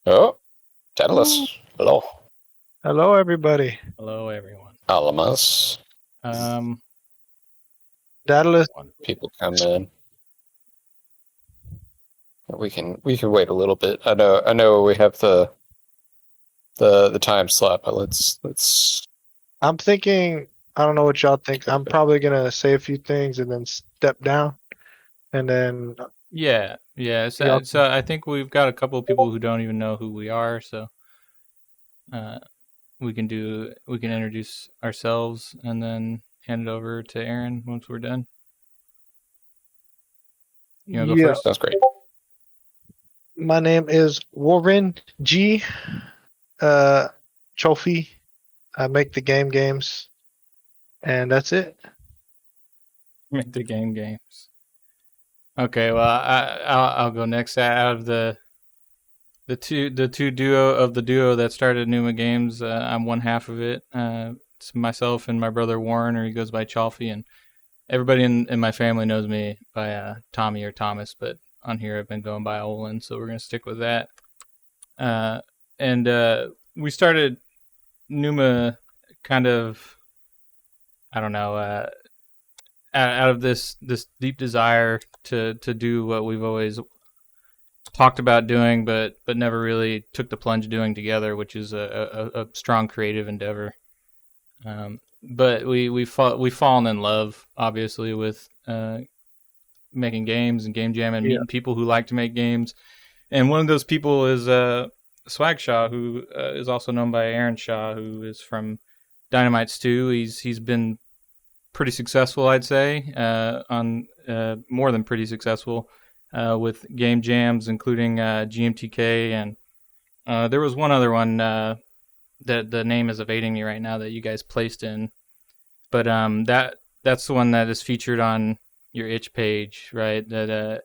Oh, Ooh. Daedalus. Hello. Hello, everybody. Hello, everyone. Alamas. Um, Daedalus, one. People come in. We can wait a little bit. I know we have the time slot, but let's I'm thinking, I don't know what y'all think. I'm probably going to say a few things and then step down. And then Yeah. y'all, So I think we've got a couple of people who don't even know who we are. So uh, we can introduce ourselves and then hand it over to Aaron once we're done. You wanna go yeah, first? sounds great. my name is Warren G. Uh, Trophy. I make the games. And that's it. Make the games. Okay. Well, I'll go next. Out of the two duo that started Pneuma Games, I'm one half of it. It's myself and my brother Warren, or he goes by Chalfie, and everybody in my family knows me by Tommy or Thomas, but on here I've been going by Olin, so we're gonna stick with that. Uh, and we started Numa kind of, I don't know, out of this deep desire to do what we've always talked about doing, but never really took the plunge doing together, which is a strong creative endeavor. But we've fallen in love, obviously, with making games and game jam and Yeah. meeting people who like to make games. And one of those people is Swag Shaw, who is also known by Aaron Shaw, who is from Dynamite Stew. He's been pretty successful, I'd say, on more than pretty successful with game jams, including GMTK, and there was one other one that the name is evading me right now that you guys placed in, but that's the one that is featured on your itch page, right? That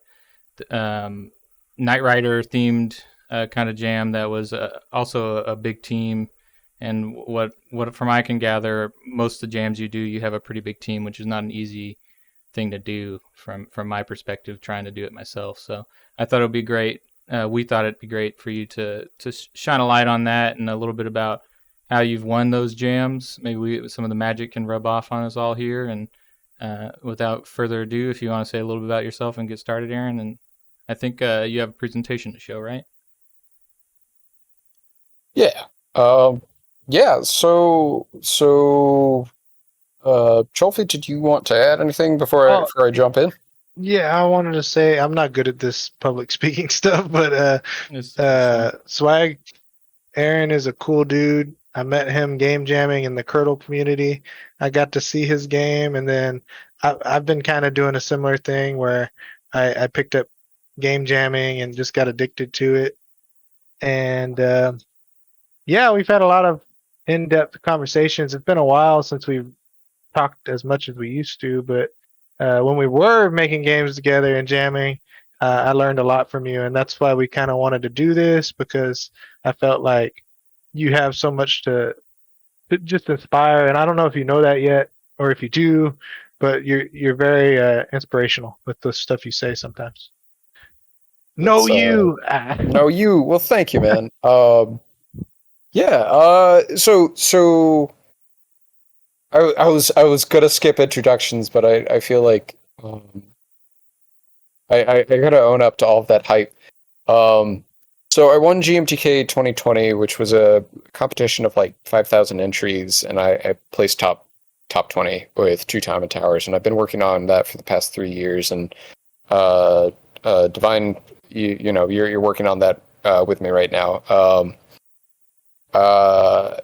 Knight Rider themed kind of jam that was also a big team. And what from I can gather, most of the jams you do, you have a pretty big team, which is not an easy thing to do from my perspective, trying to do it myself. So I thought it would be great. We thought it'd be great for you to shine a light on that and a little bit about how you've won those jams. Maybe some of the magic can rub off on us all here. And without further ado, if you want to say a little bit about yourself and get started, Aaron, and I think you have a presentation to show, right? Yeah. Um. Yeah. Cholfi, did you want to add anything Oh, before I jump in? yeah, I wanted to say I'm not good at this public speaking stuff, but It's the first time. Swag Aaron is a cool dude. I met him game jamming in the Curdle community. I got to see his game, and then I've been kind of doing a similar thing where I picked up game jamming and just got addicted to it. And yeah, we've had a lot of in-depth conversations. It's been a while since we've talked as much as we used to, but when we were making games together and jamming, I learned a lot from you, and that's why we kind of wanted to do this because I felt like you have so much to just inspire. And I don't know if you know that yet, or if you do, but you're very inspirational with the stuff you say sometimes. No, That's you. no you. Well, thank you, man. Yeah. So I was gonna skip introductions, but I feel like I gotta own up to all of that hype. Um, so I won GMTK 2020, which was a competition of like 5,000 entries, and I placed top 20 with Two Time and Towers, and I've been working on that for the past 3 years. And uh, Divine, you know you're working on that with me right now. Uh,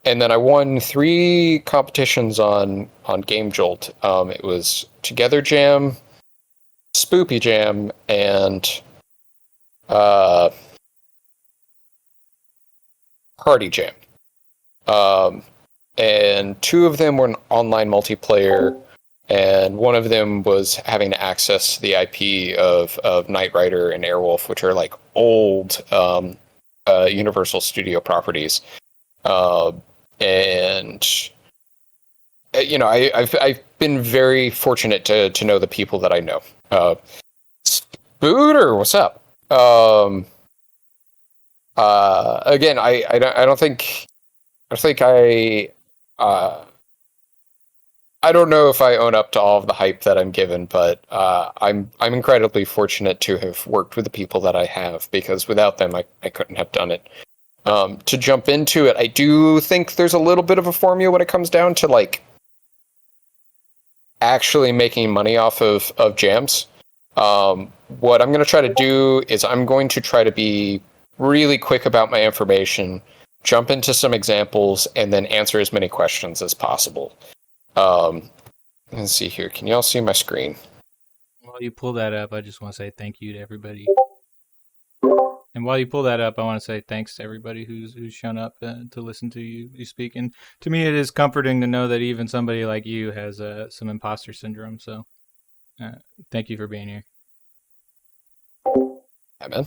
and then I won 3 competitions on Game Jolt. It was Together Jam, Spoopy Jam, and uh, Party Jam. Um, and 2 of them were an online multiplayer, and one of them was having access to the IP of Knight Rider and Airwolf, which are like old Universal Studio properties. Uh, and I've been very fortunate to know the people that I know. Spooter, what's up? again, I don't think I don't know if I own up to all of the hype that I'm given, but I'm incredibly fortunate to have worked with the people that I have, because without them, I couldn't have done it. To jump into it, I do think there's a little bit of a formula when it comes down to like actually making money off of jams. What I'm going to try to do is I'm going to try to be really quick about my information, jump into some examples, and then answer as many questions as possible. Let's see here. Can y'all see my screen? While you pull that up, I just want to say thank you to everybody. And while you pull that up, I want to say thanks to everybody who's shown up to listen to you speak. And to me, it is comforting to know that even somebody like you has some imposter syndrome. So thank you for being here. Yeah, man.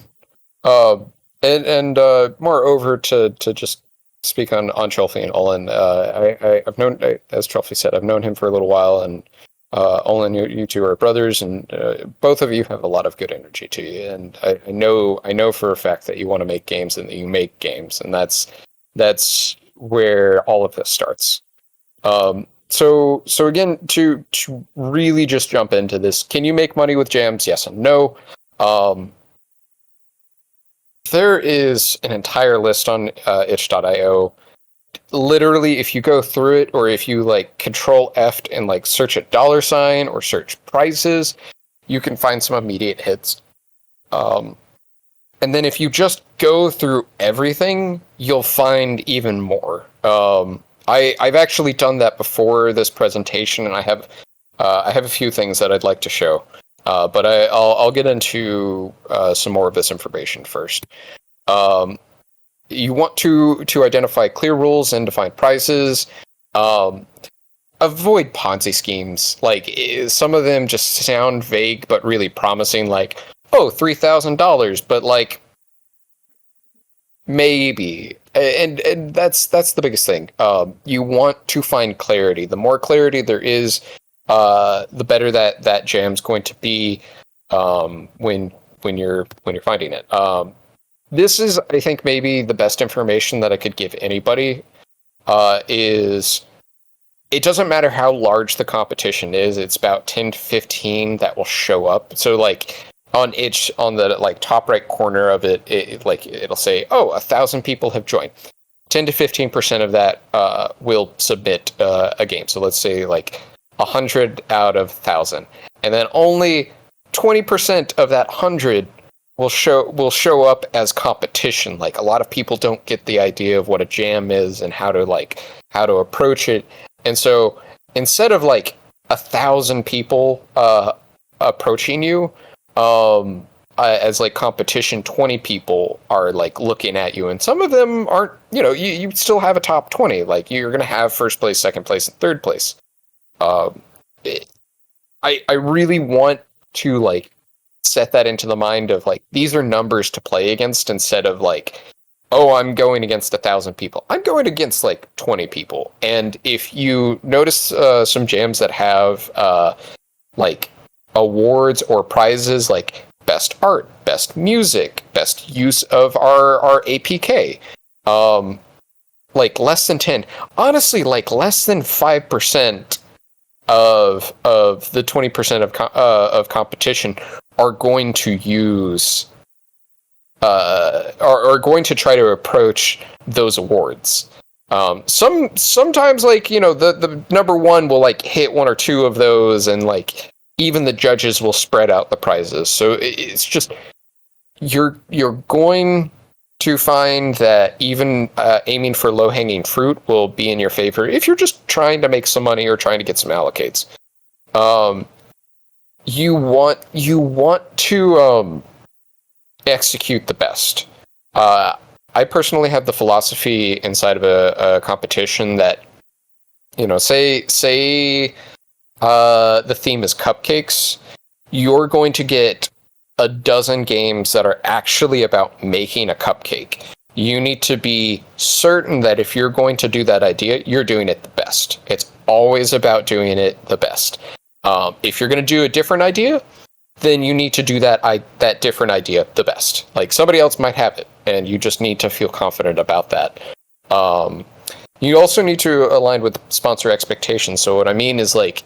And moreover, to just speak on Trophy and Olin, I've known, as Trophy said, I've known him for a little while, and Olin, you two are brothers, and both of you have a lot of good energy to you, and I know for a fact that you want to make games and that you make games, and that's where all of this starts. So again, to really just jump into this, can you make money with jams? Yes and no. There is an entire list on itch.io. Literally, if you go through it, or if you like Control F and like search a $ or search prices, you can find some immediate hits. And then if you just go through everything, you'll find even more. I've actually done that before this presentation, and I have a few things that I'd like to show. But I'll get into some more of this information first. You want to identify clear rules and define prices. Avoid Ponzi schemes. Like, some of them just sound vague but really promising. Like, oh, $3,000, but like maybe. And that's the biggest thing. You want to find clarity. The more clarity there is, the better that jam's going to be when you're finding it. This is, I think, maybe the best information that I could give anybody. Is it doesn't matter how large the competition is. It's about 10 to 15 that will show up. So like on itch, on the like top right corner of it, it'll say, oh, 1,000 people have joined. 10 to 15% of that will submit a game. So let's say like 100 out of 1,000, and then only 20% of that 100 will show up as competition. Like, a lot of people don't get the idea of what a jam is and how to approach it. And so instead of like 1,000 people approaching you as like competition, 20 people are like looking at you, and some of them aren't. You still have a top 20. Like, you're gonna have first place, second place, and third place. I really want to like set that into the mind of like, these are numbers to play against, instead of like, oh, I'm going against 1,000 people. I'm going against like 20 people. And if you notice some jams that have like awards or prizes, like best art, best music, best use of our APK, like less than 10, honestly, like less than 5% of the 20% of competition are going to use are going to try to approach those awards. Sometimes, like, the number one will like hit one or two of those, and like even the judges will spread out the prizes. So it's just, you're going to find that even aiming for low-hanging fruit will be in your favor if you're just trying to make some money or trying to get some allocates. You want to execute the best. I personally have the philosophy inside of a competition that, say the theme is cupcakes, you're going to get a dozen games that are actually about making a cupcake. You need to be certain that if you're going to do that idea, you're doing it the best. It's always about doing it the best. If you're going to do a different idea, then you need to do that different idea the best. Like, somebody else might have it, and you just need to feel confident about that. You also need to align with sponsor expectations. So what I mean is like,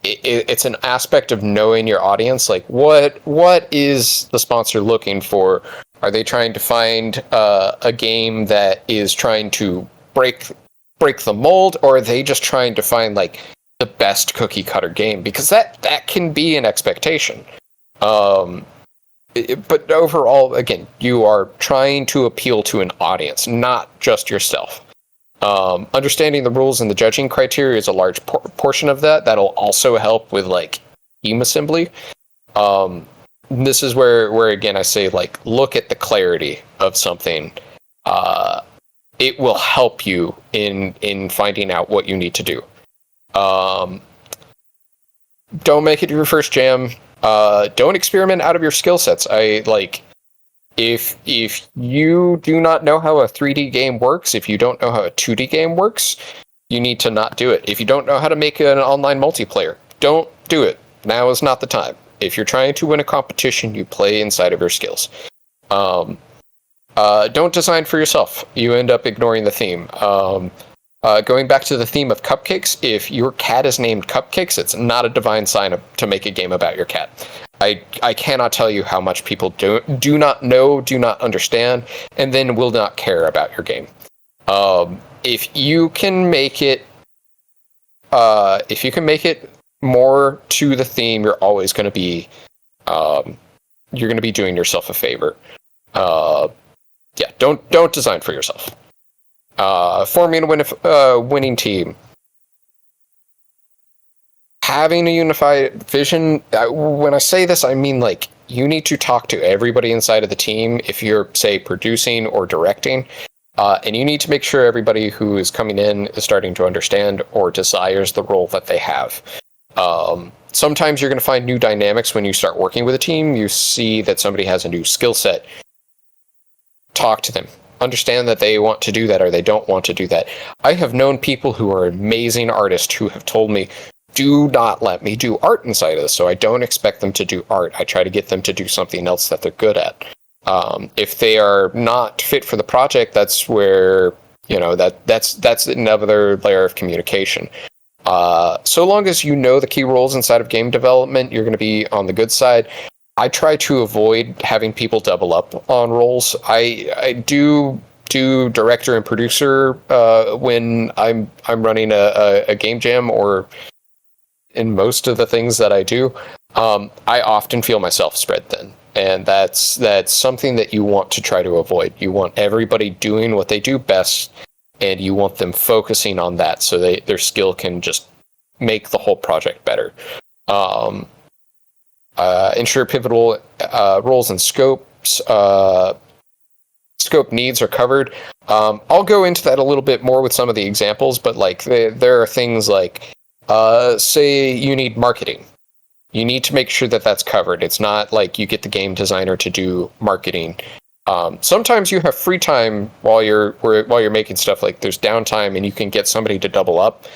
it's an aspect of knowing your audience. Like, what is the sponsor looking for? Are they trying to find a game that is trying to break the mold, or are they just trying to find like the best cookie cutter game? Because that can be an expectation. But overall, again, you are trying to appeal to an audience, not just yourself. Understanding the rules and the judging criteria is a large portion of that. That'll also help with like team assembly. This is where again I say, like, look at the clarity of something. It will help you in finding out what you need to do. Don't make it your first jam. Don't experiment out of your skill sets. If you do not know how a 3D game works, if you don't know how a 2D game works, you need to not do it. If you don't know how to make an online multiplayer, don't do it. Now is not the time. If you're trying to win a competition, you play inside of your skills. Don't design for yourself. You end up ignoring the theme. Going back to the theme of cupcakes, if your cat is named Cupcakes, it's not a divine sign to make a game about your cat. I cannot tell you how much people do not know, do not understand, and then will not care about your game. If you can make it more to the theme, you're always going to be doing yourself a favor. Don't design for yourself. Forming a winning team. Having a unified vision. When I say this, I mean like you need to talk to everybody inside of the team if you're, say, producing or directing. And you need to make sure everybody who is coming in is starting to understand or desires the role that they have. Sometimes you're going to find new dynamics when you start working with a team. You see that somebody has a new skill set. Talk to them. Understand that they want to do that or they don't want to do that. I have known people who are amazing artists who have told me, do not let me do art inside of this. So I don't expect them to do art. I try to get them to do something else that they're good at. If they are not fit for the project, that's where, that's another layer of communication. So long as you know the key roles inside of game development, you're going to be on the good side. I try to avoid having people double up on roles. I do director and producer when I'm running a game jam, or in most of the things that I do. I often feel myself spread thin, and that's something that you want to try to avoid. You want everybody doing what they do best, and you want them focusing on that so their skill can just make the whole project better. Ensure pivotal roles and scopes. Scope needs are covered. I'll go into that a little bit more with some of the examples, but like there are things like, say you need marketing. You need to make sure that that's covered. It's not like you get the game designer to do marketing. Sometimes you have free time while you're making stuff. Like there's downtime and you can get somebody to double up.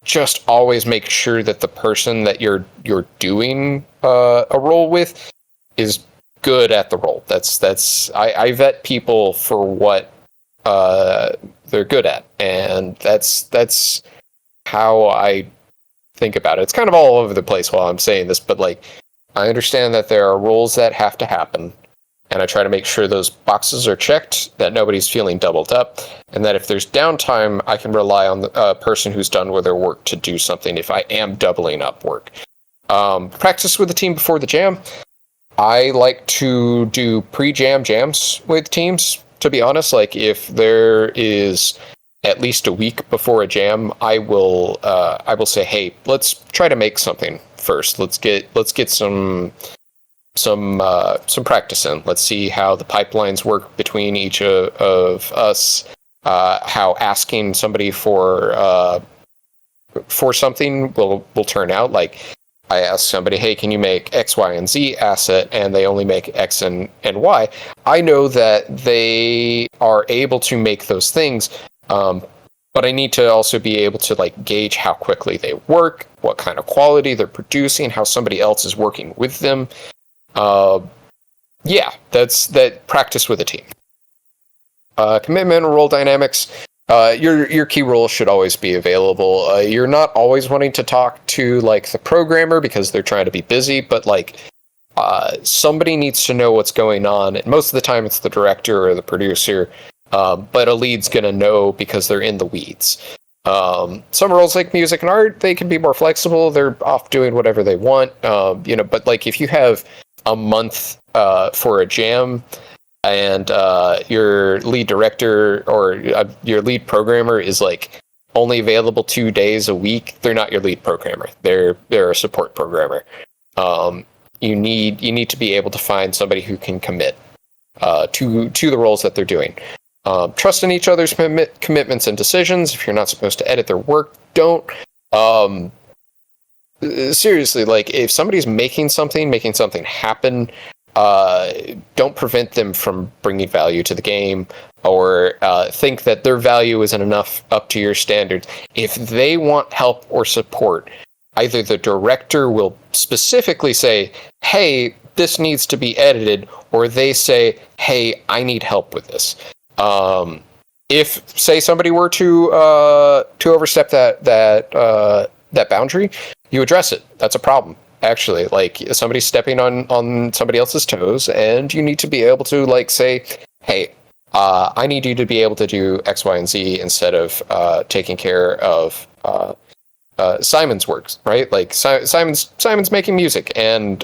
Just always make sure that the person that you're doing a role with is good at the role. I vet people for what they're good at, and that's how I think about it. It's kind of all over the place while I'm saying this, but like I understand that there are roles that have to happen, and I try to make sure those boxes are checked, that nobody's feeling doubled up, and that if there's downtime, I can rely on the person who's done with their work to do something if I am doubling up work. Practice with the team before the jam. I like to do pre-jam jams with teams, to be honest. Like if there is at least a week before a jam, I will say, hey, let's try to make something first. Let's get some practice in. Let's see how the pipelines work between each of us. How asking somebody for something will turn out. Like I ask somebody, hey, can you make X, Y, and Z asset, and they only make X and Y. I know that they are able to make those things, but I need to also be able to like gauge how quickly they work, what kind of quality they're producing, how somebody else is working with them. Yeah, that practice with a team. Commitment role dynamics. Your key roles should always be available. You're not always wanting to talk to like the programmer because they're trying to be busy, but like somebody needs to know what's going on. And most of the time, it's the director or the producer. But a lead's gonna know because they're in the weeds. Some roles like music and art, they can be more flexible. They're off doing whatever they want. But like if you have a month for a jam, and your lead director or your lead programmer is like only available 2 days a week, they're not your lead programmer. They're a support programmer. You need to be able to find somebody who can commit to the roles that they're doing. Trust in each other's commitments and decisions. If you're not supposed to edit their work, don't. Seriously, like if somebody's making something happen, don't prevent them from bringing value to the game, or think that their value isn't enough up to your standards. If they want help or support, either the director will specifically say, hey, this needs to be edited, or they say, hey, I need help with this. If, say, somebody were to overstep that boundary, you address it. That's a problem. Actually, like somebody's stepping on somebody else's toes, and you need to be able to like say, hey, I need you to be able to do X, Y, and Z instead of taking care of Simon's works, right? Like Simon's making music, and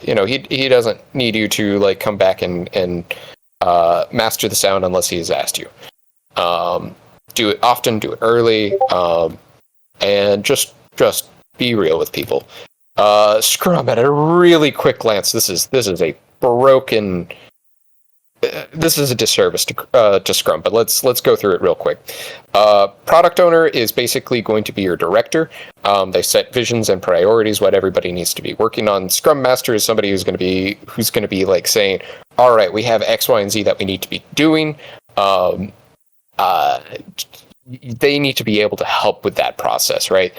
he doesn't need you to like come back and master the sound unless he has asked you. Do it often, do it early, and just be real with people. Scrum at a really quick glance. This is a broken. This is a disservice to Scrum, but let's go through it real quick. Product owner is basically going to be your director. They set visions and priorities, what everybody needs to be working on. Scrum master is somebody who's going to be like saying, all right, we have X, Y, and Z that we need to be doing. They need to be able to help with that process, right?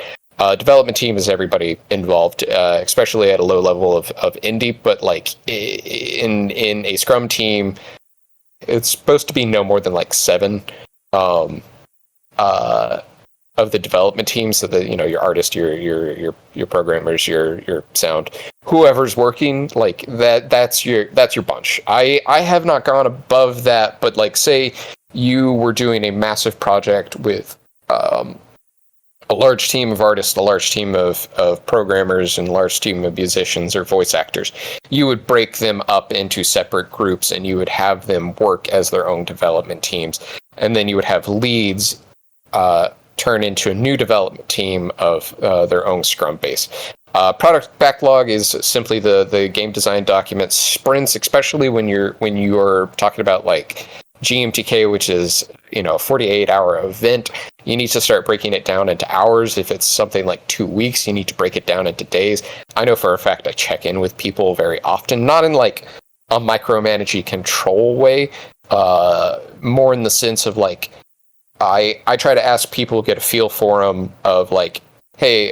Development team is everybody involved, especially at a low level of indie. But like in a Scrum team, it's supposed to be no more than like 7 of the development team. So that your artist, your programmers, your sound, whoever's working, like that's your bunch. I have not gone above that, but like say you were doing a massive project with a large team of artists, a large team of programmers, and a large team of musicians or voice actors, you would break them up into separate groups, and you would have them work as their own development teams. And then you would have leads turn into a new development team of their own Scrum base. Product backlog is simply the game design document. Sprints, especially when you're talking about like GMTK, which is a 48-hour event, you need to start breaking it down into hours. If it's something like 2 weeks, you need to break it down into days. I know for a fact I check in with people very often, not in like a micromanaging control way, more in the sense of like I try to ask people, get a feel for them of like, hey,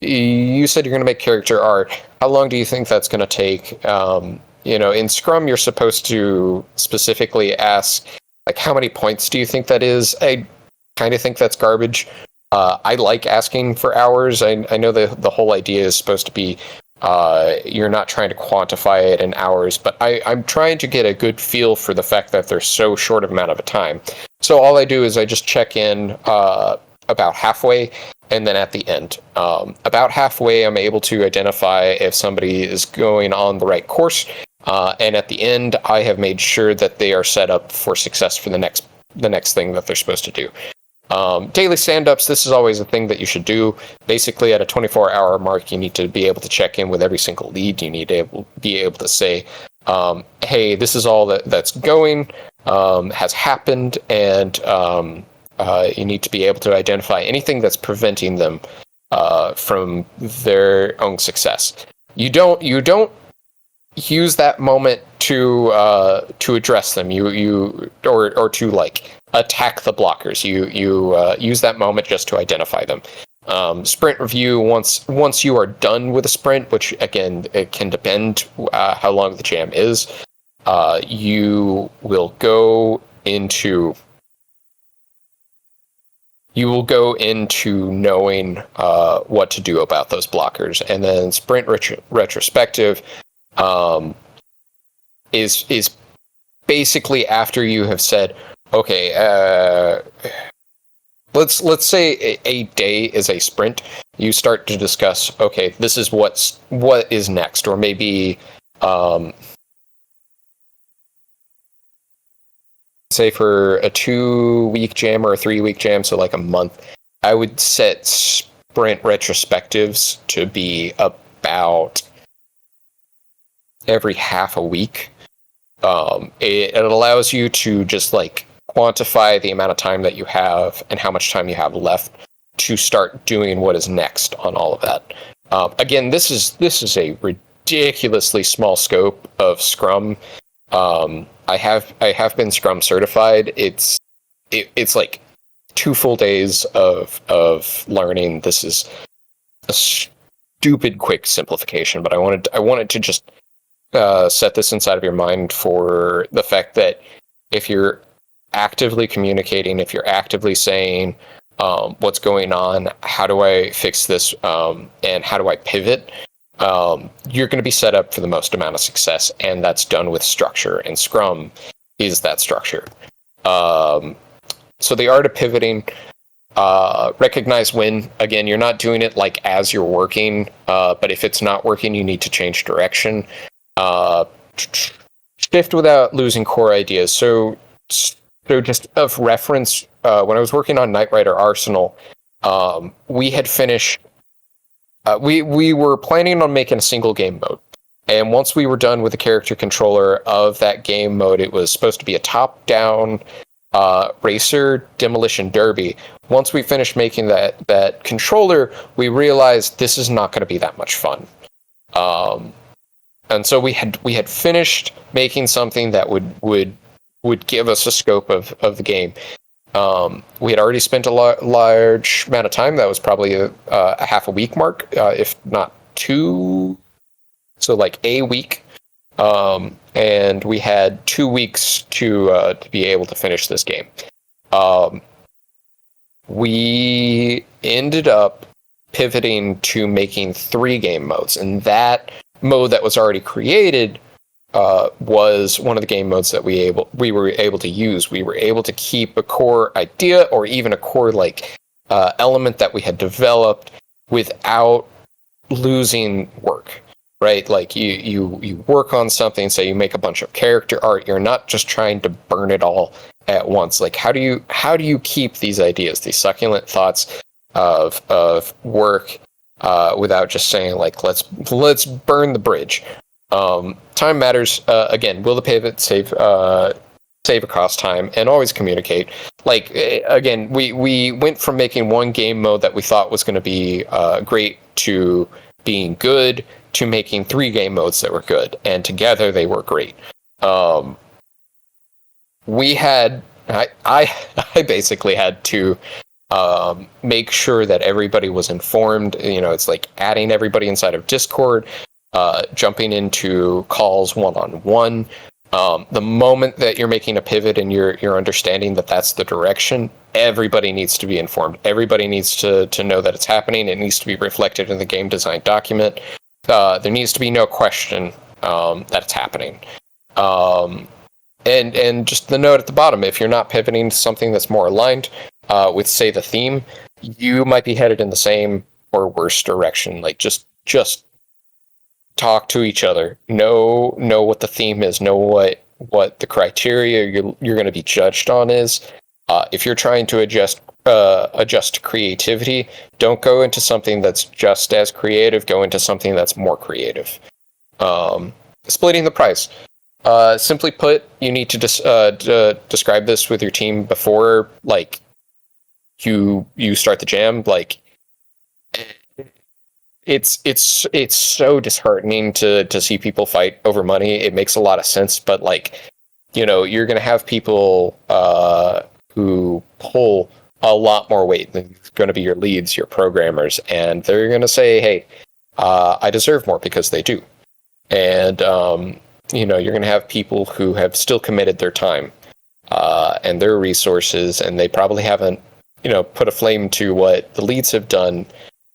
you said you're going to make character art. How long do you think that's going to take? In Scrum, you're supposed to specifically ask, like, how many points do you think that is? I kind of think that's garbage. I like asking for hours. I know the whole idea is supposed to be you're not trying to quantify it in hours, but I'm trying to get a good feel for the fact that there's so short of amount of time. So all I do is I just check in about halfway, and then at the end. About halfway, I'm able to identify if somebody is going on the right course. And at the end, I have made sure that they are set up for success for the next thing that they're supposed to do. Daily stand-ups, this is always a thing that you should do. Basically, at a 24-hour mark, you need to be able to check in with every single lead. You need to be able to say, hey, this is all that's going, has happened, and you need to be able to identify anything that's preventing them from their own success. You don't use that moment to address them. Or to like attack the blockers. You use that moment just to identify them. Sprint review, once you are done with a sprint, which again it can depend how long the jam is, you will go into knowing what to do about those blockers. And then sprint retrospective is basically after you have said, okay, let's say a day is a sprint. You start to discuss, okay, this is what is next, or maybe say for a 2-week jam or a 3-week jam, so like a month, I would set sprint retrospectives to be about every half a week. It allows you to just like quantify the amount of time that you have and how much time you have left to start doing what is next on all of that. Again, this is a ridiculously small scope of Scrum. I have been Scrum certified. It's like 2 full days of learning. This is a stupid quick simplification, but I wanted to just set this inside of your mind for the fact that if you're actively communicating, if you're actively saying what's going on, how do I fix this, and how do I pivot, you're going to be set up for the most amount of success, and that's done with structure, and Scrum is that structure. So the art of pivoting, recognize when, again, you're not doing it like as you're working, but if it's not working, you need to change direction. Shift without losing core ideas. So just of reference, when I was working on Knight Rider Arsenal, we had finished. We were planning on making a single game mode, and once we were done with the character controller of that game mode, it was supposed to be a top-down racer demolition derby. Once we finished making that controller, we realized this is not going to be that much fun. And so we had finished making something that would give us a scope of the game. We had already spent a large amount of time. That was probably a half a week mark, if not 2. So like a week. And we had 2 weeks to be able to finish this game. We ended up pivoting to making 3 game modes, and that mode that was already created was one of the game modes that we were able to use. We were able to keep a core idea or even a core element that we had developed without losing work, right? Like you work on something, say you make a bunch of character art, you're not just trying to burn it all at once. Like how do you keep these ideas, these succulent thoughts of work without just saying like let's burn the bridge. Time matters. Again, will the pivot save across time, and always communicate. Like again, we went from making one game mode that we thought was going to be great to being good to making 3 game modes that were good, and together they were great. I basically had to make sure that everybody was informed. It's like adding everybody inside of Discord, jumping into calls one-on-one. The moment that you're making a pivot and you're understanding that that's the direction, everybody needs to be informed. Everybody needs to know that it's happening. It needs to be reflected in the game design document. There needs to be no question that it's happening. And just the note at the bottom, if you're not pivoting to something that's more aligned with, say, the theme, you might be headed in the same or worse direction. Like just talk to each other. Know what the theme is. Know what the criteria you're going to be judged on is. If you're trying to adjust to creativity, don't go into something that's just as creative. Go into something that's more creative. Splitting the price. Simply put, you need to describe this with your team before, like, you start the jam. Like, it's so disheartening to see people fight over money. It makes a lot of sense, but like, you're gonna have people who pull a lot more weight. They're going to be your leads, your programmers, and they're going to say, hey, I deserve more because they do. And, you're going to have people who have still committed their time and their resources, and they probably haven't, put a flame to what the leads have done.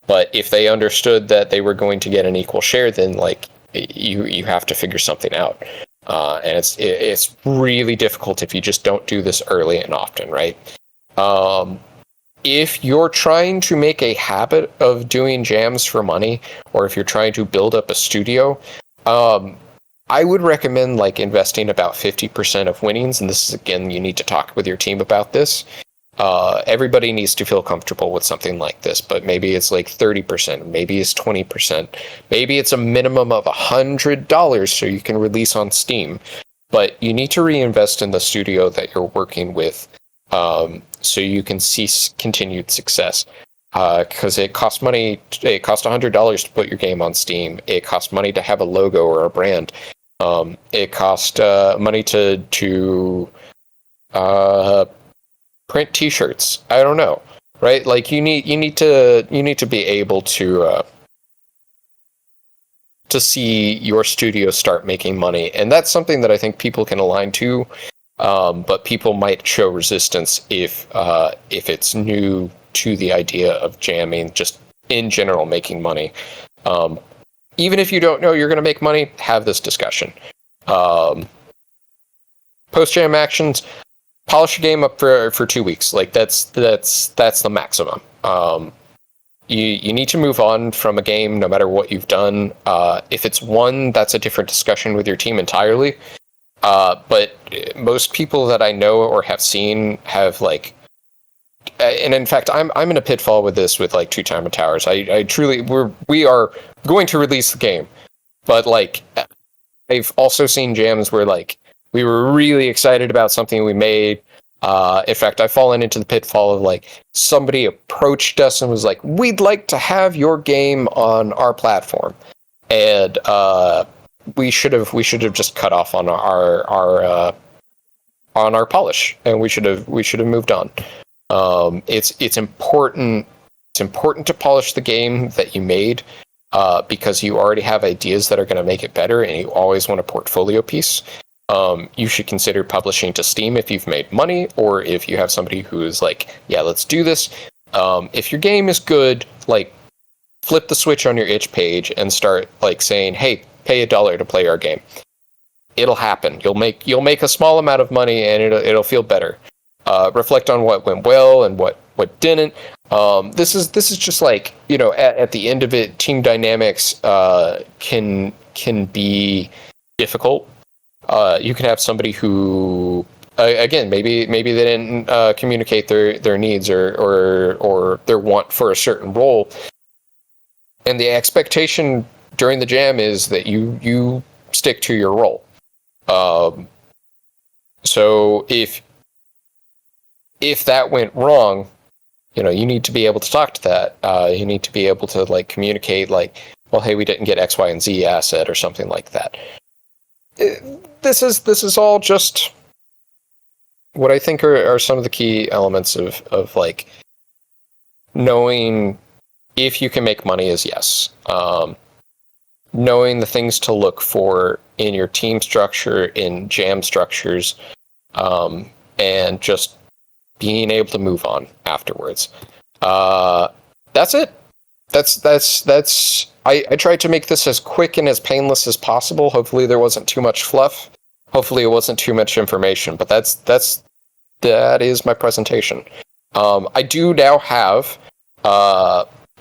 But if they understood that they were going to get an equal share, then you have to figure something out. And it's really difficult if you just don't do this early and often, right? If you're trying to make a habit of doing jams for money, or if you're trying to build up a studio, I would recommend investing about 50% of winnings. And this is, again, you need to talk with your team about this. Everybody needs to feel comfortable with something like this, but maybe it's 30%, maybe it's 20%, maybe it's a minimum of $100 so you can release on Steam. But you need to reinvest in the studio that you're working with, so you can see continued success. Because it costs money. It costs $100 to put your game on Steam. It costs money to have a logo or a brand. It costs money to print T-shirts. I don't know, right? You need to be able to see your studio start making money, and that's something that I think people can align to. But people might show resistance if it's new to the idea of jamming, just in general making money. Even if you don't know you're going to make money, have this discussion. Post-jam actions. Polish your game up for 2 weeks. That's the maximum. You need to move on from a game no matter what you've done. If it's won, that's a different discussion with your team entirely. But most people that I know or have seen have and in fact, I'm in a pitfall with this with Two Timer Towers. I truly we are going to release the game, but I've also seen jams where we were really excited about something we made. In fact, I've fallen into the pitfall of somebody approached us and was like, "We'd like to have your game on our platform," and we should have just cut off on our polish, and we should have moved on. It's important to polish the game that you made, because you already have ideas that are going to make it better, and you always want a portfolio piece. You should consider publishing to Steam if you've made money, or if you have somebody who is yeah, let's do this. If your game is good, flip the switch on your itch page and start saying, hey, pay $1 to play our game. It'll happen. You'll make a small amount of money, and it'll feel better. Reflect on what went well and what didn't. This is just at the end of it, team dynamics can be difficult. You can have somebody who, again, maybe they didn't communicate their needs or their want for a certain role, and the expectation during the jam is that you stick to your role. So if that went wrong, you need to be able to talk to that. You need to be able to communicate well, hey, we didn't get X, Y, and Z asset or something like that. This is all just what I think are some of the key elements of knowing if you can make money is yes. Knowing the things to look for in your team structure, in jam structures, and just being able to move on afterwards. That's it. That's I tried to make this as quick and as painless as possible. Hopefully there wasn't too much fluff. Hopefully it wasn't too much information, but that is my presentation. I do now have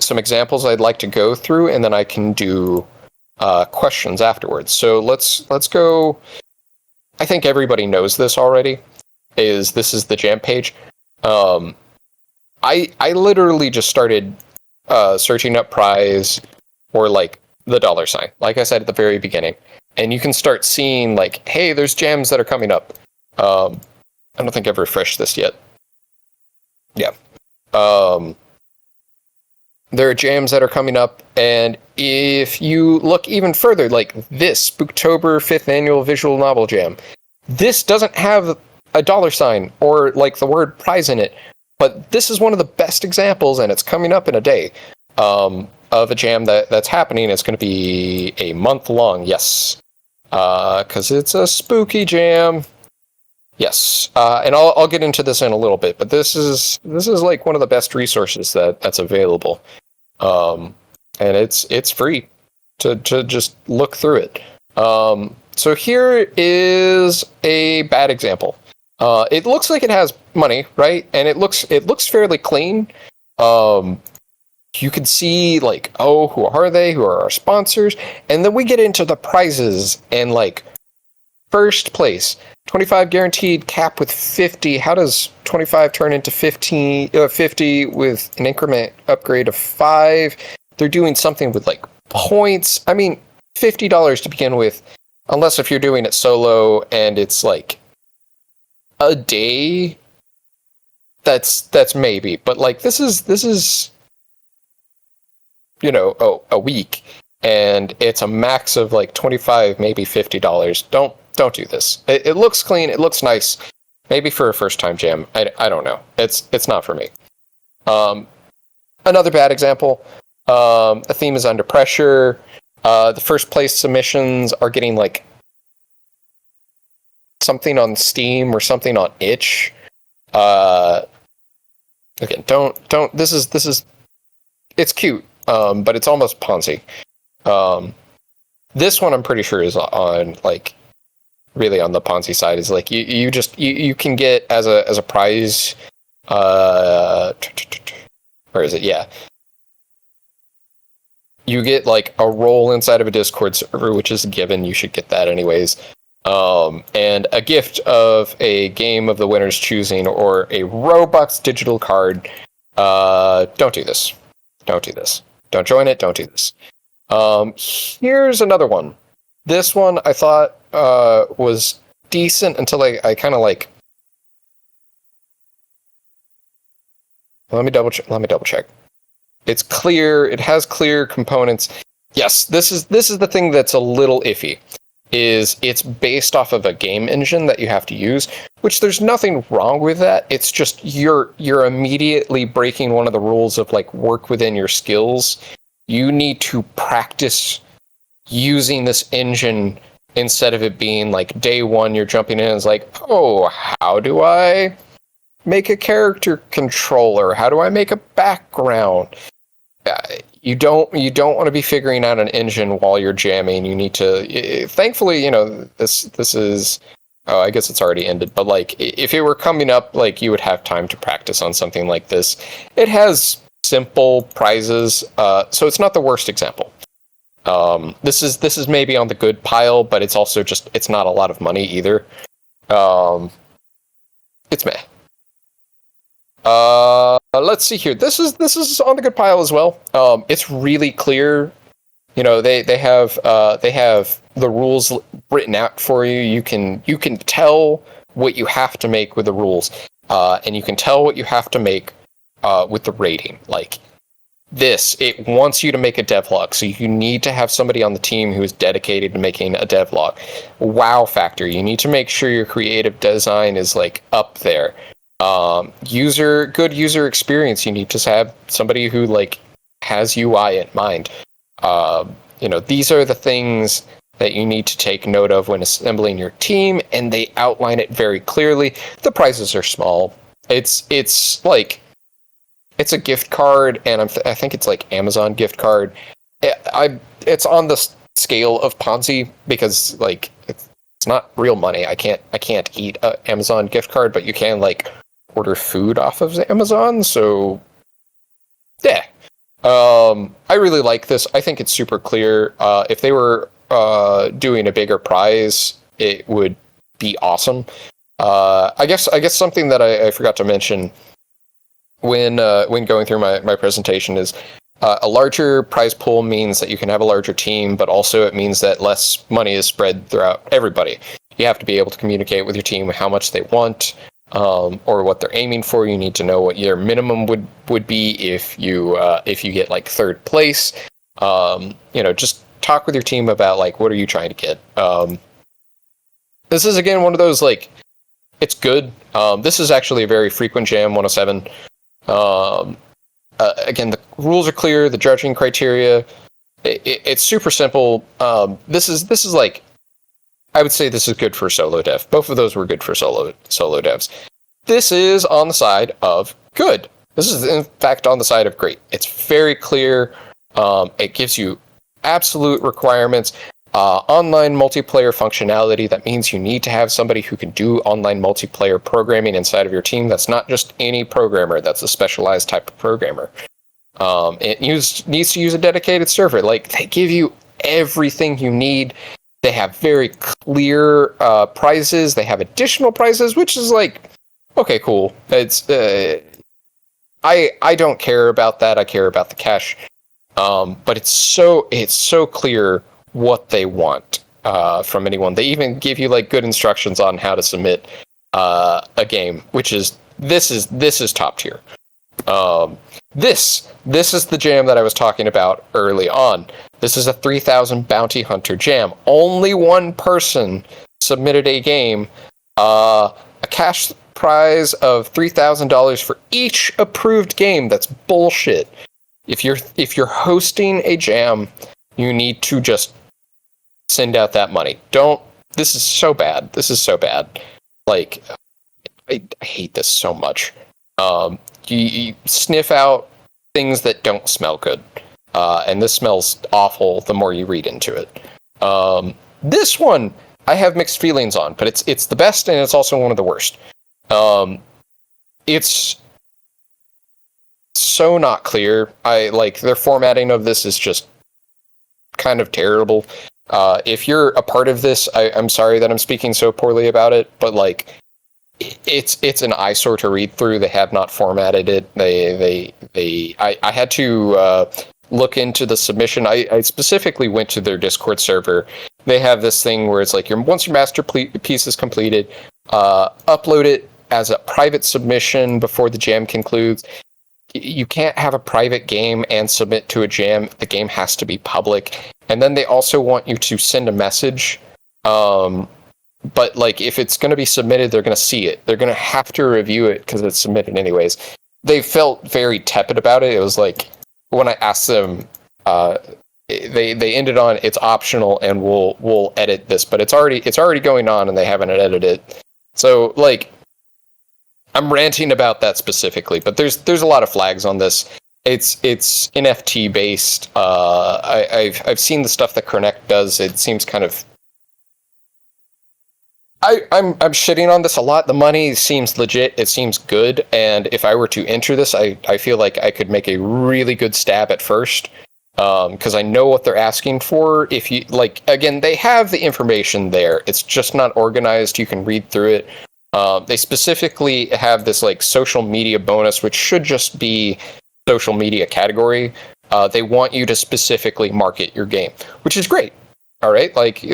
some examples I'd like to go through, and then I can do questions afterwards. So let's go. I think everybody knows this already. This is the jam page. I literally just started searching up prize or the $, like I said at the very beginning, and you can start seeing hey, there's jams that are coming up. I don't think I've refreshed this yet. Yeah. There are jams that are coming up, and if you look even further, this Spooktober 5th Annual Visual Novel Jam, this doesn't have a $, or the word prize in it, But this is one of the best examples, and it's coming up in a day, of a jam that's happening. It's going to be a month long, yes, because it's a spooky jam. Yes, and I'll get into this in a little bit, but this is like one of the best resources that's available, and it's free to just look through it. So here is a bad example. It looks like it has money, right? And it looks fairly clean. You can see like, oh, who are they? Who are our sponsors? And then we get into the prizes and like first place, 25 guaranteed, cap with 50. How does 25 turn into 50 with an increment upgrade of 5? They're doing something with like points. I mean, $50 to begin with, unless if you're doing it solo and it's like a day, that's maybe. But like this is a week, and it's a max of like 25, maybe $50. Don't do this. It looks clean. It looks nice. Maybe for a first time jam. I don't know. It's not for me. Another bad example. A theme is under pressure. The first place submissions are getting like something on Steam or something on itch. Again, don't. This is. It's cute, but it's almost Ponzi. This one I'm pretty sure is on like really on the Ponzi side. Is like you can get as a prize. Where is it? Yeah. You get like a role inside of a Discord server, which is a given. You should get that anyways. And a gift of a game of the winner's choosing or a Robux digital card. Don't do this. Don't do this. Don't join it. Don't do this. Here's another one. This one I thought was decent until I kind of like. Let me double check. It's clear. It has clear components. Yes, this is the thing that's a little iffy. Is it's based off of a game engine that you have to use, which there's nothing wrong with that. It's just you're immediately breaking one of the rules of like work within your skills. You need to practice using this engine instead of it being like day one you're jumping in and it's like, oh, how do I make a character controller? How do I make a background? You don't want to be figuring out an engine while you're jamming. You need to. Thankfully, this is. Oh, I guess it's already ended. But like, if it were coming up, like you would have time to practice on something like this. It has simple prizes, so it's not the worst example. This is maybe on the good pile, but it's also just it's not a lot of money either. It's meh. Let's see here. This is on the good pile as well. It's really clear. They have the rules written out for you. You can tell what you have to make with the rules, and you can tell what you have to make with the rating. Like this, it wants you to make a devlog, so you need to have somebody on the team who is dedicated to making a devlog. Wow factor. You need to make sure your creative design is like up there. Good user experience. You need to have somebody who like has UI in mind. These are the things that you need to take note of when assembling your team, and they outline it very clearly. The prices are small. It's like it's a gift card, and I think it's like Amazon gift card. It's on the scale of Ponzi because like it's not real money. I can't eat an Amazon gift card, but you can like order food off of Amazon. So yeah, I really like this. I think it's super clear. If they were doing a bigger prize, it would be awesome. I guess something that I forgot to mention when going through my presentation is a larger prize pool means that you can have a larger team, but also it means that less money is spread throughout everybody. You have to be able to communicate with your team how much they want, or what they're aiming for. You need to know what your minimum would be if you get like third place. Just talk with your team about like what are you trying to get. This is again one of those like it's good. This is actually a very frequent jam 107. Again, the rules are clear. The judging criteria, it's super simple. This is like, I would say this is good for solo dev. Both of those were good for solo devs. This is on the side of good. This is in fact on the side of great. It's very clear. It gives you absolute requirements. Online multiplayer functionality. That means you need to have somebody who can do online multiplayer programming inside of your team. That's not just any programmer. That's a specialized type of programmer. It needs to use a dedicated server. Like, they give you everything you need. They have very clear prizes. They have additional prizes, which is like, okay, cool. It's I don't care about that. I care about the cash. But it's so clear what they want from anyone. They even give you like good instructions on how to submit a game, which is this is top tier. This is the jam that I was talking about early on. This is a 3,000 bounty hunter jam. Only one person submitted a game, a cash prize of $3,000 for each approved game. That's bullshit. If you're hosting a jam, you need to just send out that money. This is so bad. This is so bad. Like, I hate this so much. You sniff out things that don't smell good. And this smells awful the more you read into it. This one I have mixed feelings on, but it's the best and it's also one of the worst. It's so not clear. Their formatting of this is just kind of terrible. If you're a part of this, I'm sorry that I'm speaking so poorly about it, but like, it's an eyesore to read through. They have not formatted it. I had to look into the submission. I specifically went to their Discord server. They have this thing where it's like, once your masterpiece is completed, upload it as a private submission before the jam concludes. You can't have a private game and submit to a jam. The game has to be public. And then they also want you to send a message. But like, if it's going to be submitted, they're going to see it. They're going to have to review it because it's submitted anyways. They felt very tepid about it. It was like, when I asked them, they ended on, it's optional and we'll edit this, but it's already going on and they haven't edited it. So like, I'm ranting about that specifically, but there's a lot of flags on this. It's NFT based. I've seen the stuff that Connect does. It seems kind of. I'm shitting on this a lot. The money seems legit. It seems good, and if I were to enter this, I feel like I could make a really good stab at first, because I know what they're asking for. If you like, again, they have the information there. It's just not organized. You can read through it. They specifically have this like social media bonus, which should just be social media category. They want you to specifically market your game, which is great. All right, like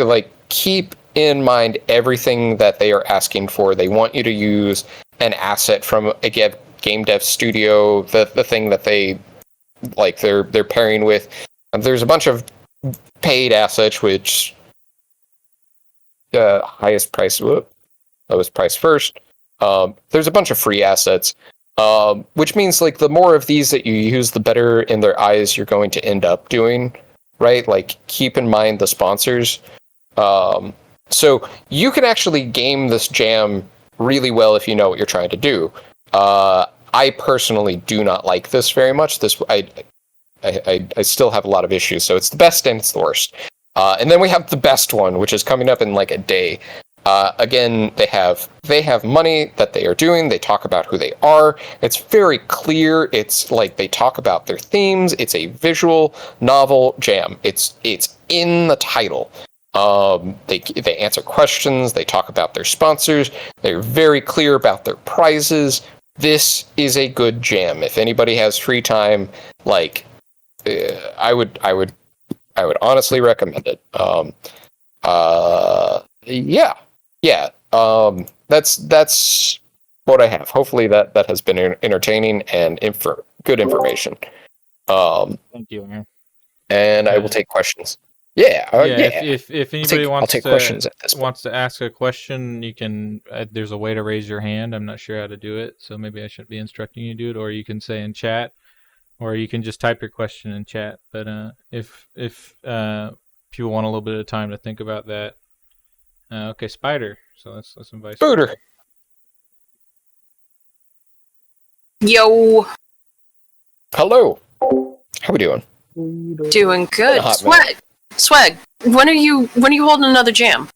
keep in mind everything that they are asking for. They want you to use an asset from a game dev studio, the thing that they like they're pairing with. And there's a bunch of paid assets, which highest price. Lowest price first. There's a bunch of free assets, which means like the more of these that you use, the better in their eyes you're going to end up doing, right? Like, keep in mind the sponsors. So you can actually game this jam really well if you know what you're trying to do. I personally do not like this very much. I still have a lot of issues. So it's the best and it's the worst. And then we have the best one, which is coming up in like a day. Again, they have money that they are doing. They talk about who they are. It's very clear. It's like they talk about their themes. It's a visual novel jam. It's in the title. They answer questions. They talk about their sponsors. They're very clear about their prizes. This is a good jam. If anybody has free time, like I would honestly recommend it. Yeah. That's what I have. Hopefully that has been entertaining and good information. Thank you, Aaron. And I will take questions. Yeah, Yeah, if anybody I'll take questions at this point. wants to ask a question, you can. There's a way to raise your hand. I'm not sure how to do it, so maybe I shouldn't be instructing you to do it. Or you can say in chat, or you can just type your question in chat. But if people want a little bit of time to think about that, okay, Spider. So let's invite Booter. Spider. Yo, Hello. How we doing? doing good. Hot minute. Swag. When are you holding another jam?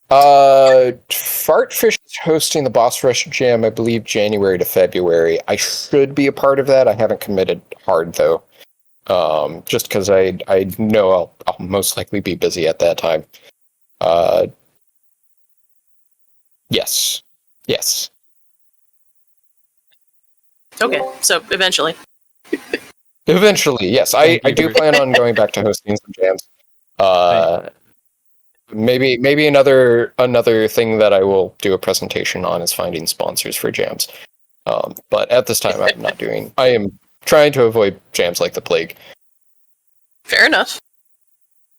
Fartfish is hosting the Boss Rush Jam, I believe, January to February. I should be a part of that. I haven't committed hard though. Just because I know I'll most likely be busy at that time. Yes. Okay, so eventually. Eventually, yes. I Thank you do for- plan on going back to hosting some jams. Maybe another thing that I will do a presentation on is finding sponsors for jams. But at this time, I am trying to avoid jams like the plague. Fair enough.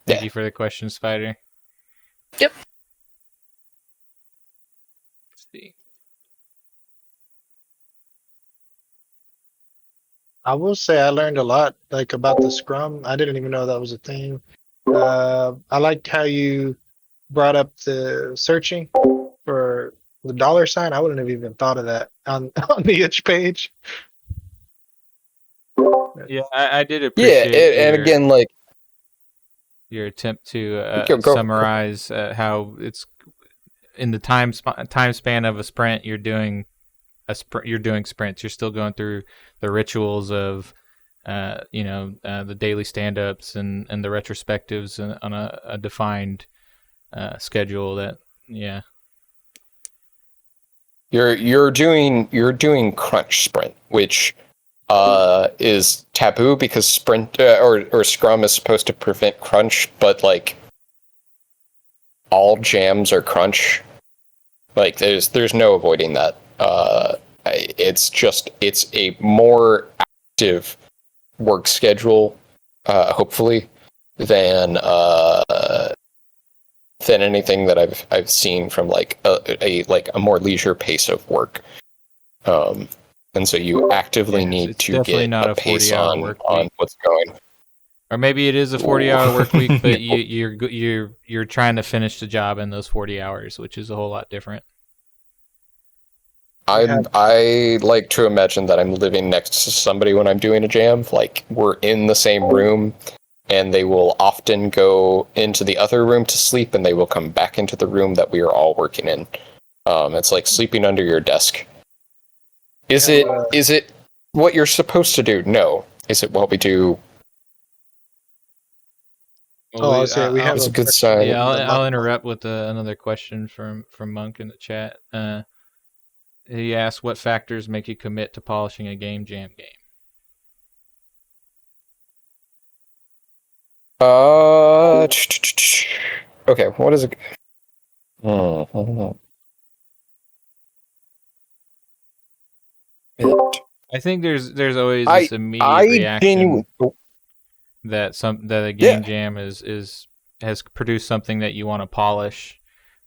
Thank Yeah. you for the question, Spider. Yep. Let's see. I will say I learned a lot like about the Scrum. I didn't even know that was a thing. I liked how you brought up the searching for the $sign. I wouldn't have even thought of that on on the itch page. Yeah, I did Yeah, appreciate and again, like your attempt to Go. summarize how it's in the time span of a sprint. You're doing sprints. You're still going through the rituals of the daily stand-ups and the retrospectives on a defined schedule. That you're doing crunch sprint, which is taboo because sprint or Scrum is supposed to prevent crunch, but like all jams are crunch. Like there's no avoiding that. It's a more active work schedule, hopefully, than anything that I've seen from like a more leisure pace of work. And so you actively need it's to definitely get not a a pace 40-hour on work on week. what's going. or maybe it is a 40-hour work week, but No. you're trying to finish the job in those 40 hours, which is a whole lot different. I like to imagine that I'm living next to somebody when I'm doing a jam. Like we're in the same room, and they will often go into the other room to sleep, and they will come back into the room that we are all working in. It's like sleeping under your desk. Is it what you're supposed to do? No. Is it what we do? Oh, I'll say we have It's a good question. sign. Yeah, The I'll monk interrupt with another question from Monk in the chat. He asked, "What factors make you commit to polishing a jam game?" Okay. What is it? Hold on. I think there's always this immediate reaction that a game jam has produced something that you want to polish,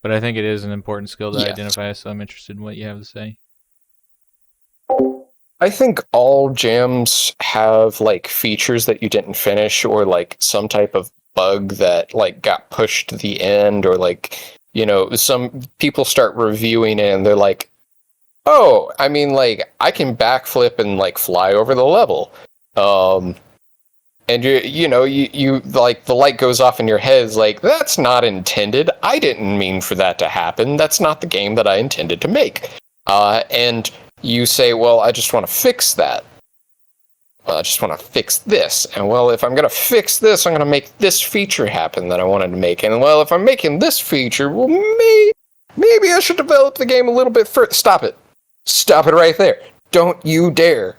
but I think it is an important skill to identify. So I'm interested in what you have to say. I think all jams have like features that you didn't finish, or like some type of bug that like got pushed to the end, or like some people start reviewing it and they're like, oh, I mean, like I can backflip and like fly over the level, and you like the light goes off in your head. It's like, that's not intended. I didn't mean for that to happen. That's not the game that I intended to make. And you say, well, I just want to fix that. Well, I just want to fix this. And well, if I'm going to fix this, I'm going to make this feature happen that I wanted to make. And well, if I'm making this feature, well, maybe I should develop the game a little bit further. Stop it. Stop it right there. Don't you dare.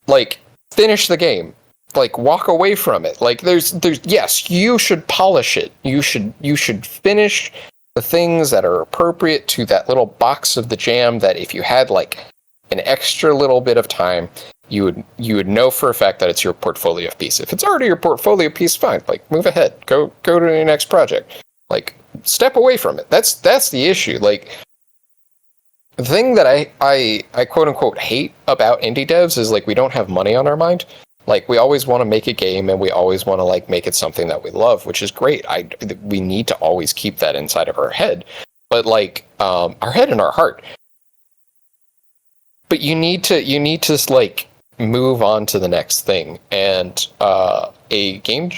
Like, finish the game. Like, walk away from it. Like, there's yes, you should polish it. You should finish the things that are appropriate to that little box of the jam, that if you had like an extra little bit of time you would know for a fact that it's your portfolio piece. If it's already your portfolio piece, fine. Like, move ahead. Go to your next project. Like, step away from it. That's the issue. Like, the thing that I quote unquote hate about indie devs is like we don't have money on our mind. Like, we always want to make a game and we always want to like make it something that we love, which is great. We need to always keep that inside of our head, but like our head and our heart. But you need to like move on to the next thing. And a game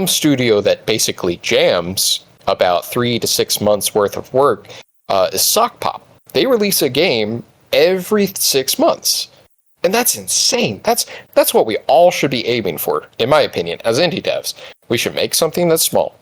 studio that basically jams about 3 to 6 months worth of work is Sock Pop. They release a game every 6 months. And that's insane. That's what we all should be aiming for, in my opinion, as indie devs. We should make something that's small,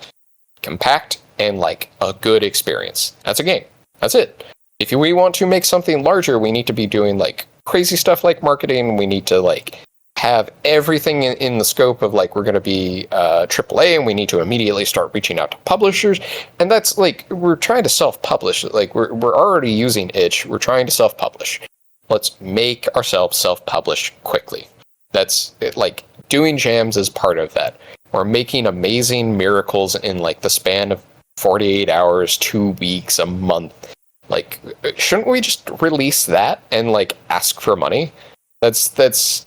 compact, and like a good experience. That's a game. That's it. If we want to make something larger, we need to be doing like crazy stuff like marketing. We need to like have everything in the scope of like we're going to be AAA, and we need to immediately start reaching out to publishers. And that's like we're trying to self-publish. Like we're already using itch. We're trying to self-publish. Let's make ourselves self-publish quickly. That's it, like doing jams is part of that. We're making amazing miracles in like the span of 48 hours, 2 weeks, a month. Like, shouldn't we just release that and like ask for money? That's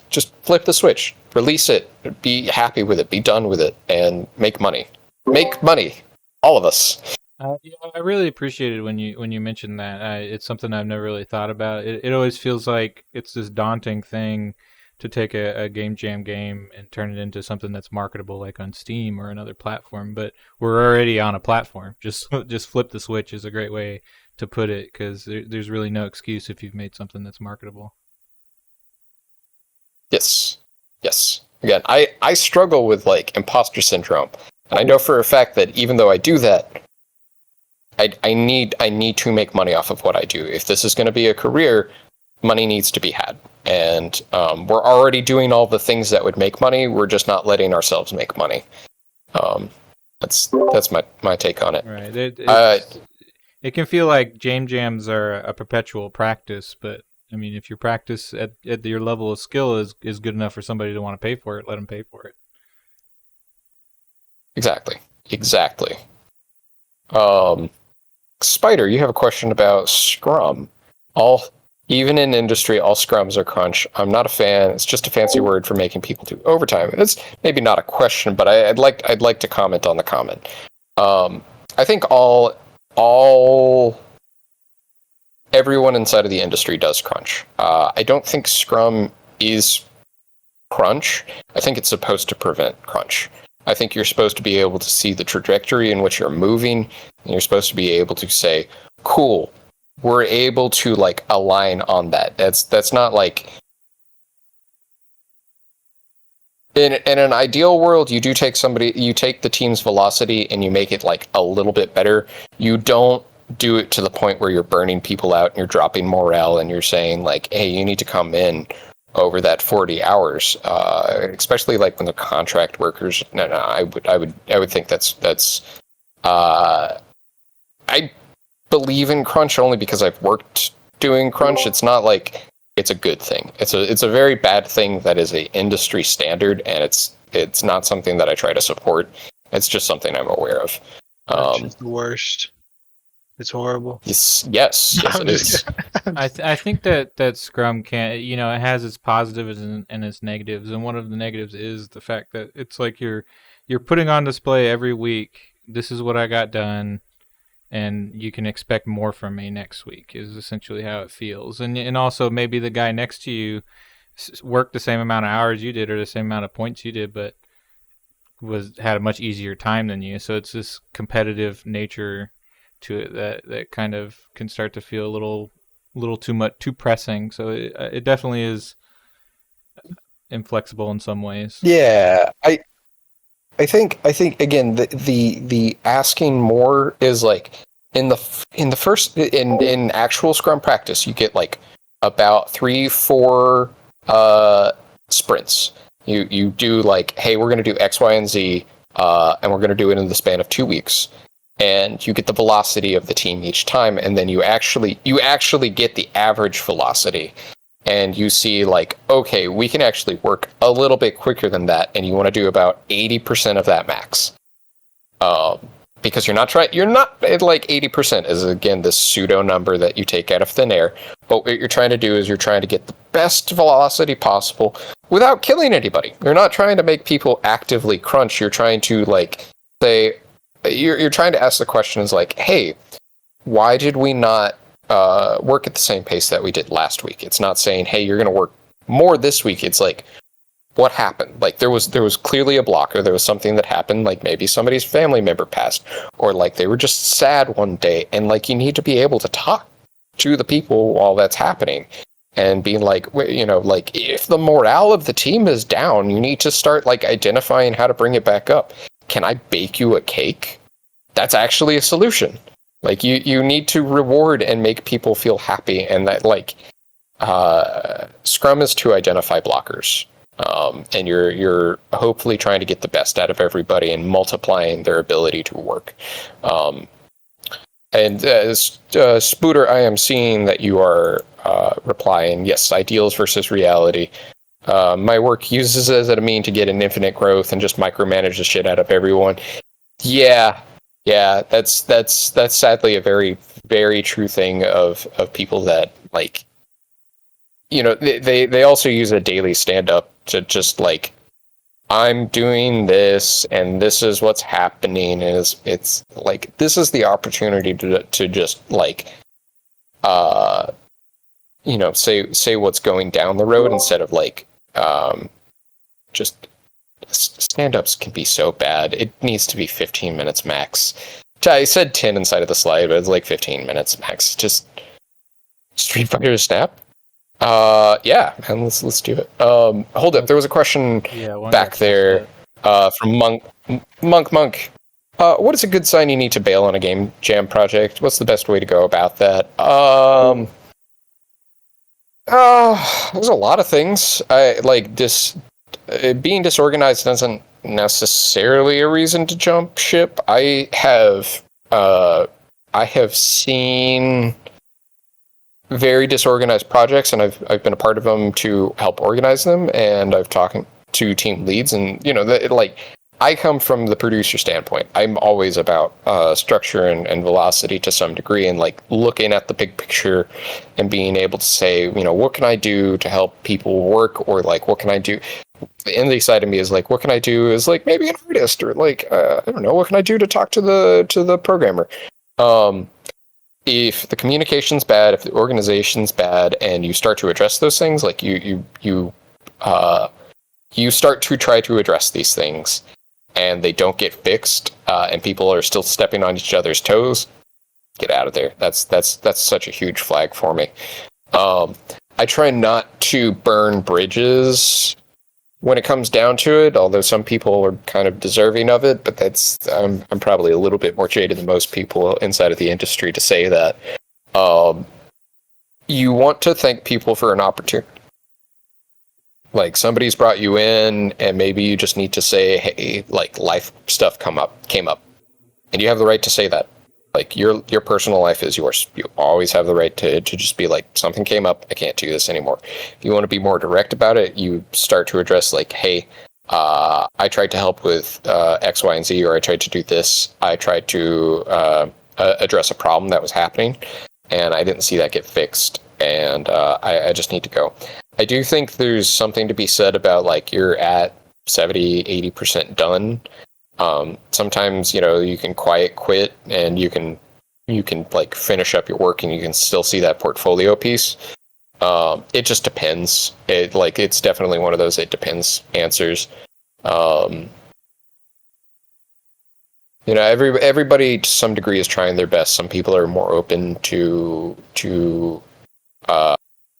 just flip the switch, release it, be happy with it, be done with it, and make money. Make money, all of us. Yeah, I really appreciated when you mentioned that. It's something I've never really thought about. It always feels like it's this daunting thing to take a game jam game and turn it into something that's marketable, like on Steam or another platform. But we're already on a platform. Just flip the switch is a great way to put it, because there's really no excuse if you've made something that's marketable. Yes. Again, I struggle with like imposter syndrome, and I know for a fact that even though I do that, I need to make money off of what I do. If this is going to be a career, money needs to be had. And we're already doing all the things that would make money. We're just not letting ourselves make money. That's my take on it. Right. It can feel like jams are a perpetual practice, but I mean, if your practice at your level of skill is good enough for somebody to want to pay for it, let them pay for it. Exactly. Spider, you have a question about Scrum. Even in industry, all Scrums are crunch. I'm not a fan. It's just a fancy word for making people do overtime. It's maybe not a question, but I'd like to comment on the comment. I think everyone inside of the industry does crunch. I don't think Scrum is crunch. I think it's supposed to prevent crunch. I think you're supposed to be able to see the trajectory in which you're moving, and you're supposed to be able to say, cool, we're able to like align on that. That's not like in an ideal world, you take the team's velocity and you make it like a little bit better. You don't do it to the point where you're burning people out and you're dropping morale and you're saying like, hey, you need to come in over that 40 hours, especially like when the contract workers. No, I would think that's. I believe in crunch only because I've worked doing crunch. It's not like it's a good thing. It's a very bad thing that is a industry standard, and it's not something that I try to support. It's just something I'm aware of. It's the worst. It's horrible. Yes, it is. I think that Scrum can, it has its positives and its negatives, and one of the negatives is the fact that it's like you're putting on display every week. This is what I got done, and you can expect more from me next week. Is essentially how it feels, and also maybe the guy next to you worked the same amount of hours you did or the same amount of points you did, but had a much easier time than you. So it's this competitive nature to it that kind of can start to feel a little too pressing. So it definitely is inflexible in some ways. Yeah, I think again the asking more is like in actual Scrum practice you get like about 3-4 sprints. You do like, hey, we're going to do X, Y, and Z, and we're going to do it in the span of 2 weeks. And you get the velocity of the team each time, and then you actually get the average velocity. and you see like, okay, we can actually work a little bit quicker than that, and you want to do about 80% of that max. Because you're not like 80% is again this pseudo number that you take out of thin air. But what you're trying to do is you're trying to get the best velocity possible without killing anybody. You're not trying to make people actively crunch. You're trying to like say, you're trying to ask the questions like, hey, why did we not work at the same pace that we did last week? It's not saying, hey, you're going to work more this week. It's like, what happened? Like there was clearly a blocker. There was something that happened, like maybe somebody's family member passed, or like they were just sad one day, and like you need to be able to talk to the people while that's happening, and being like, you know, like if the morale of the team is down, you need to start like identifying how to bring it back up. Can I bake you a cake? That's actually a solution. Like you need to reward and make people feel happy, and that like Scrum is to identify blockers. And you're hopefully trying to get the best out of everybody and multiplying their ability to work. And Spooter, I am seeing that you are replying, yes, ideals versus reality. My work uses it as a mean to get an infinite growth and just micromanage the shit out of everyone. Yeah, that's sadly a very, very true thing of people that like, you know, they also use a daily stand-up to just like, I'm doing this and this is what's happening, and it's like this is the opportunity to just like you know, say what's going down the road instead of like just stand-ups can be so bad. It needs to be 15 minutes max. I said 10 inside of the slide, but it's like 15 minutes max. Just Street Fighter Snap. Yeah, man, let's do it. Hold up, there was a question back there from Monk. What is a good sign you need to bail on a game jam project? What's the best way to go about that? There's a lot of things. I like being disorganized isn't necessarily a reason to jump ship. I have seen very disorganized projects, and I've been a part of them to help organize them, and I've talked to team leads, and you know, like I come from the producer standpoint. I'm always about structure and velocity to some degree, and like looking at the big picture and being able to say, you know, what can I do to help people work, or like what can I do? The indie side of me is like, what can I do as like maybe an artist, or like I don't know, what can I do to talk to the programmer? If the communication's bad, if the organization's bad, and you start to address those things, like you start to try to address these things, and they don't get fixed, and people are still stepping on each other's toes, get out of there. That's such a huge flag for me. I try not to burn bridges when it comes down to it, although some people are kind of deserving of it, but that's I'm probably a little bit more jaded than most people inside of the industry to say that. You want to thank people for an opportunity. Like somebody's brought you in, and maybe you just need to say, hey, like life stuff came up, and you have the right to say that. Like your personal life is yours. You always have the right to just be like, something came up, I can't do this anymore. If you want to be more direct about it, you start to address like, hey, I tried to help with X, Y, and Z, or I tried to do this. I tried to address a problem that was happening, and I didn't see that get fixed, and I just need to go. I do think there's something to be said about like you're at 70, 80% done. Sometimes, you know, you can quiet quit, and you can like finish up your work, and you can still see that portfolio piece. It just depends. It's definitely one of those it depends answers. You know, everybody to some degree is trying their best. Some people are more open to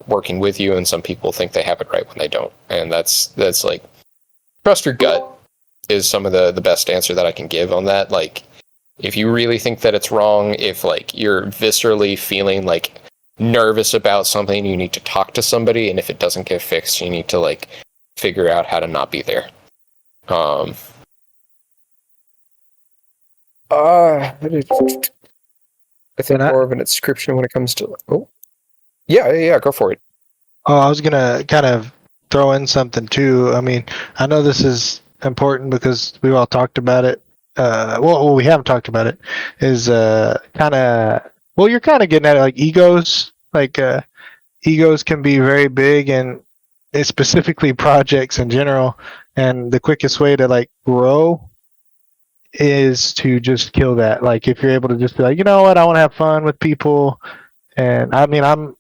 working with you, and some people think they have it right when they don't. And that's like, trust your gut is some of the best answer that I can give on that. Like, if you really think that it's wrong, if like you're viscerally feeling like nervous about something, you need to talk to somebody, and if it doesn't get fixed, you need to like figure out how to not be there. I think more of an description when it comes to, yeah, go for it. Oh, I was gonna kind of throw in something too. I mean, I know this is important because we've all talked about it. Well, we haven't talked about it. Is kind of well, you're kind of getting at it, like egos. Like egos can be very big, and it's specifically projects in general. And the quickest way to like grow is to just kill that. Like if you're able to just be like, you know what, I want to have fun with people, and I mean, I'm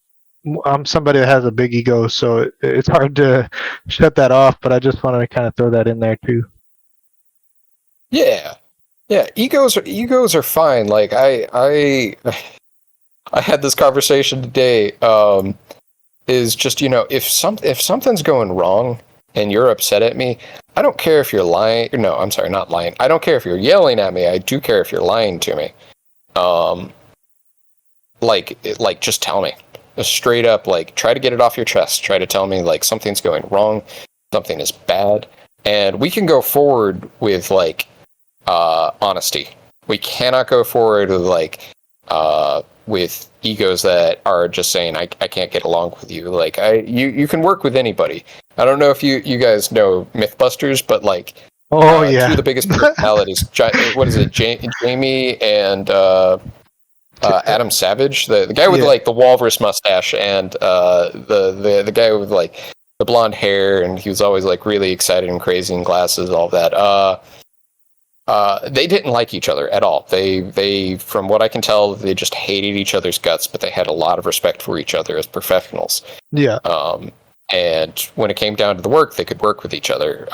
somebody that has a big ego, so it's hard to shut that off. But I just wanted to kind of throw that in there too. Yeah. Yeah, egos are fine. Like I had this conversation today. Is just, if something's going wrong and you're upset at me, I don't care if you're lying. No, I'm sorry, not lying. I don't care if you're yelling at me. I do care if you're lying to me. Like just tell me. Just straight up, like, try to get it off your chest. Try to tell me like something's going wrong, something is bad, and we can go forward with like honesty. We cannot go forward with like with egos that are just saying I can't get along with you. Like you can work with anybody. I don't know if you guys know Mythbusters, but like Oh two yeah, of the biggest personalities. What is it? Jamie and Adam Savage, the guy with Yeah. like the walrus mustache, and the guy with like the blonde hair, and he was always like really excited and crazy and glasses, all that. They didn't like each other at all. They, from what I can tell, they just hated each other's guts, but they had a lot of respect for each other as professionals. yeah, And when it came down to the work, they could work with each other.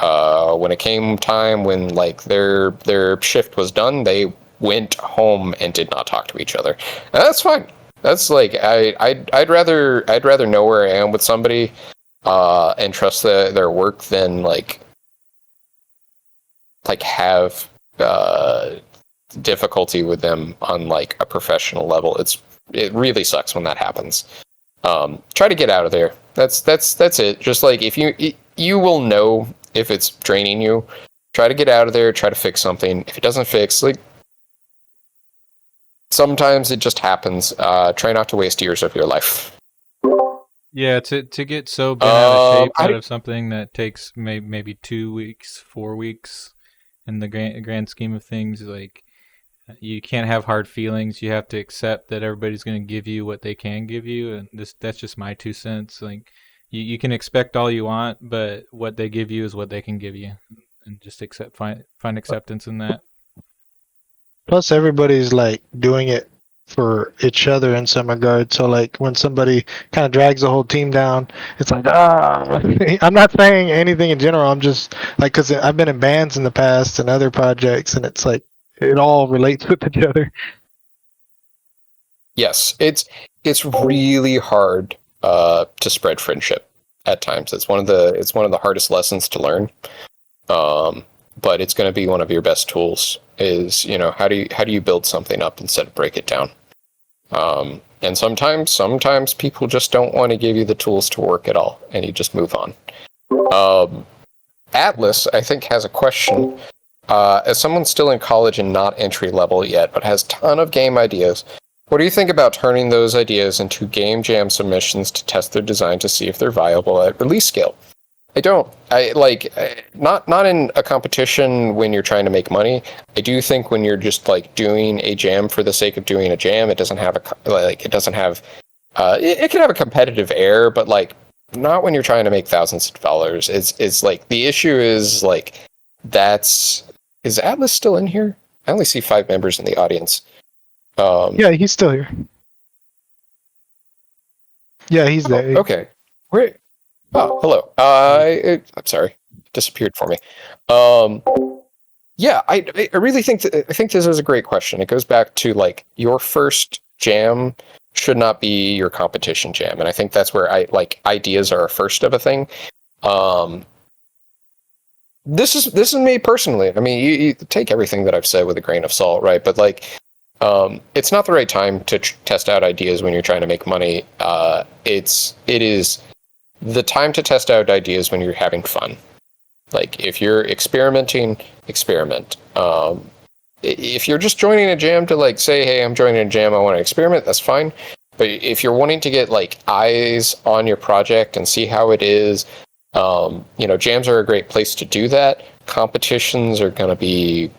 When it came time when like their shift was done, they went home and did not talk to each other. And that's fine. That's like I'd rather know where I am with somebody and trust their work than like have difficulty with them on like a professional level. It really sucks when that happens. Try to get out of there. That's it. Just like if you will know if it's draining you. Try to get out of there. Try to fix something. If it doesn't fix, like sometimes it just happens. Try not to waste years of your life. Yeah, to get so bent out of shape out I- of something that takes maybe 2 weeks, 4 weeks, in the grand scheme of things, like you can't have hard feelings. You have to accept that everybody's going to give you what they can give you, and that's just my 2 cents. Like you can expect all you want, but what they give you is what they can give you, and just find acceptance in that. plus everybody's like doing it for each other in some regard. So like when somebody kind of drags the whole team down, it's like I'm not saying anything in general. I'm just like, because I've been in bands in the past and other projects, and it's like it all relates with each other. Yes, it's really hard to spread friendship at times. It's one of the hardest lessons to learn. But it's going to be one of your best tools. Is how do you build something up instead of break it down? And sometimes people just don't want to give you the tools to work at all, and you just move on. Atlas, I think, has a question. As someone still in college and not entry level yet, but has a ton of game ideas, what do you think about turning those ideas into game jam submissions to test their design to see if they're viable at release scale? Not in a competition when you're trying to make money. I do think when you're just like doing a jam for the sake of doing a jam, it doesn't have it can have a competitive air, but like not when you're trying to make thousands of dollars. It's like the issue is like is Atlas still in here? I only see 5 members in the audience. Yeah, he's still here. Yeah, he's there. Okay. Where? Oh, hello. I'm sorry, it disappeared for me. Yeah, I really think I think this is a great question. It goes back to like your first jam should not be your competition jam, and I think that's where ideas are a first of a thing. This is me personally. I mean, you take everything that I've said with a grain of salt, right? But like, it's not the right time to test out ideas when you're trying to make money. It is the time to test out ideas when you're having fun. Like if you're experimenting, experiment. If you're just joining a jam to like say, hey, I'm joining a jam, I want to experiment, that's fine. But if you're wanting to get like eyes on your project and see how it is, jams are a great place to do that. Competitions are going to be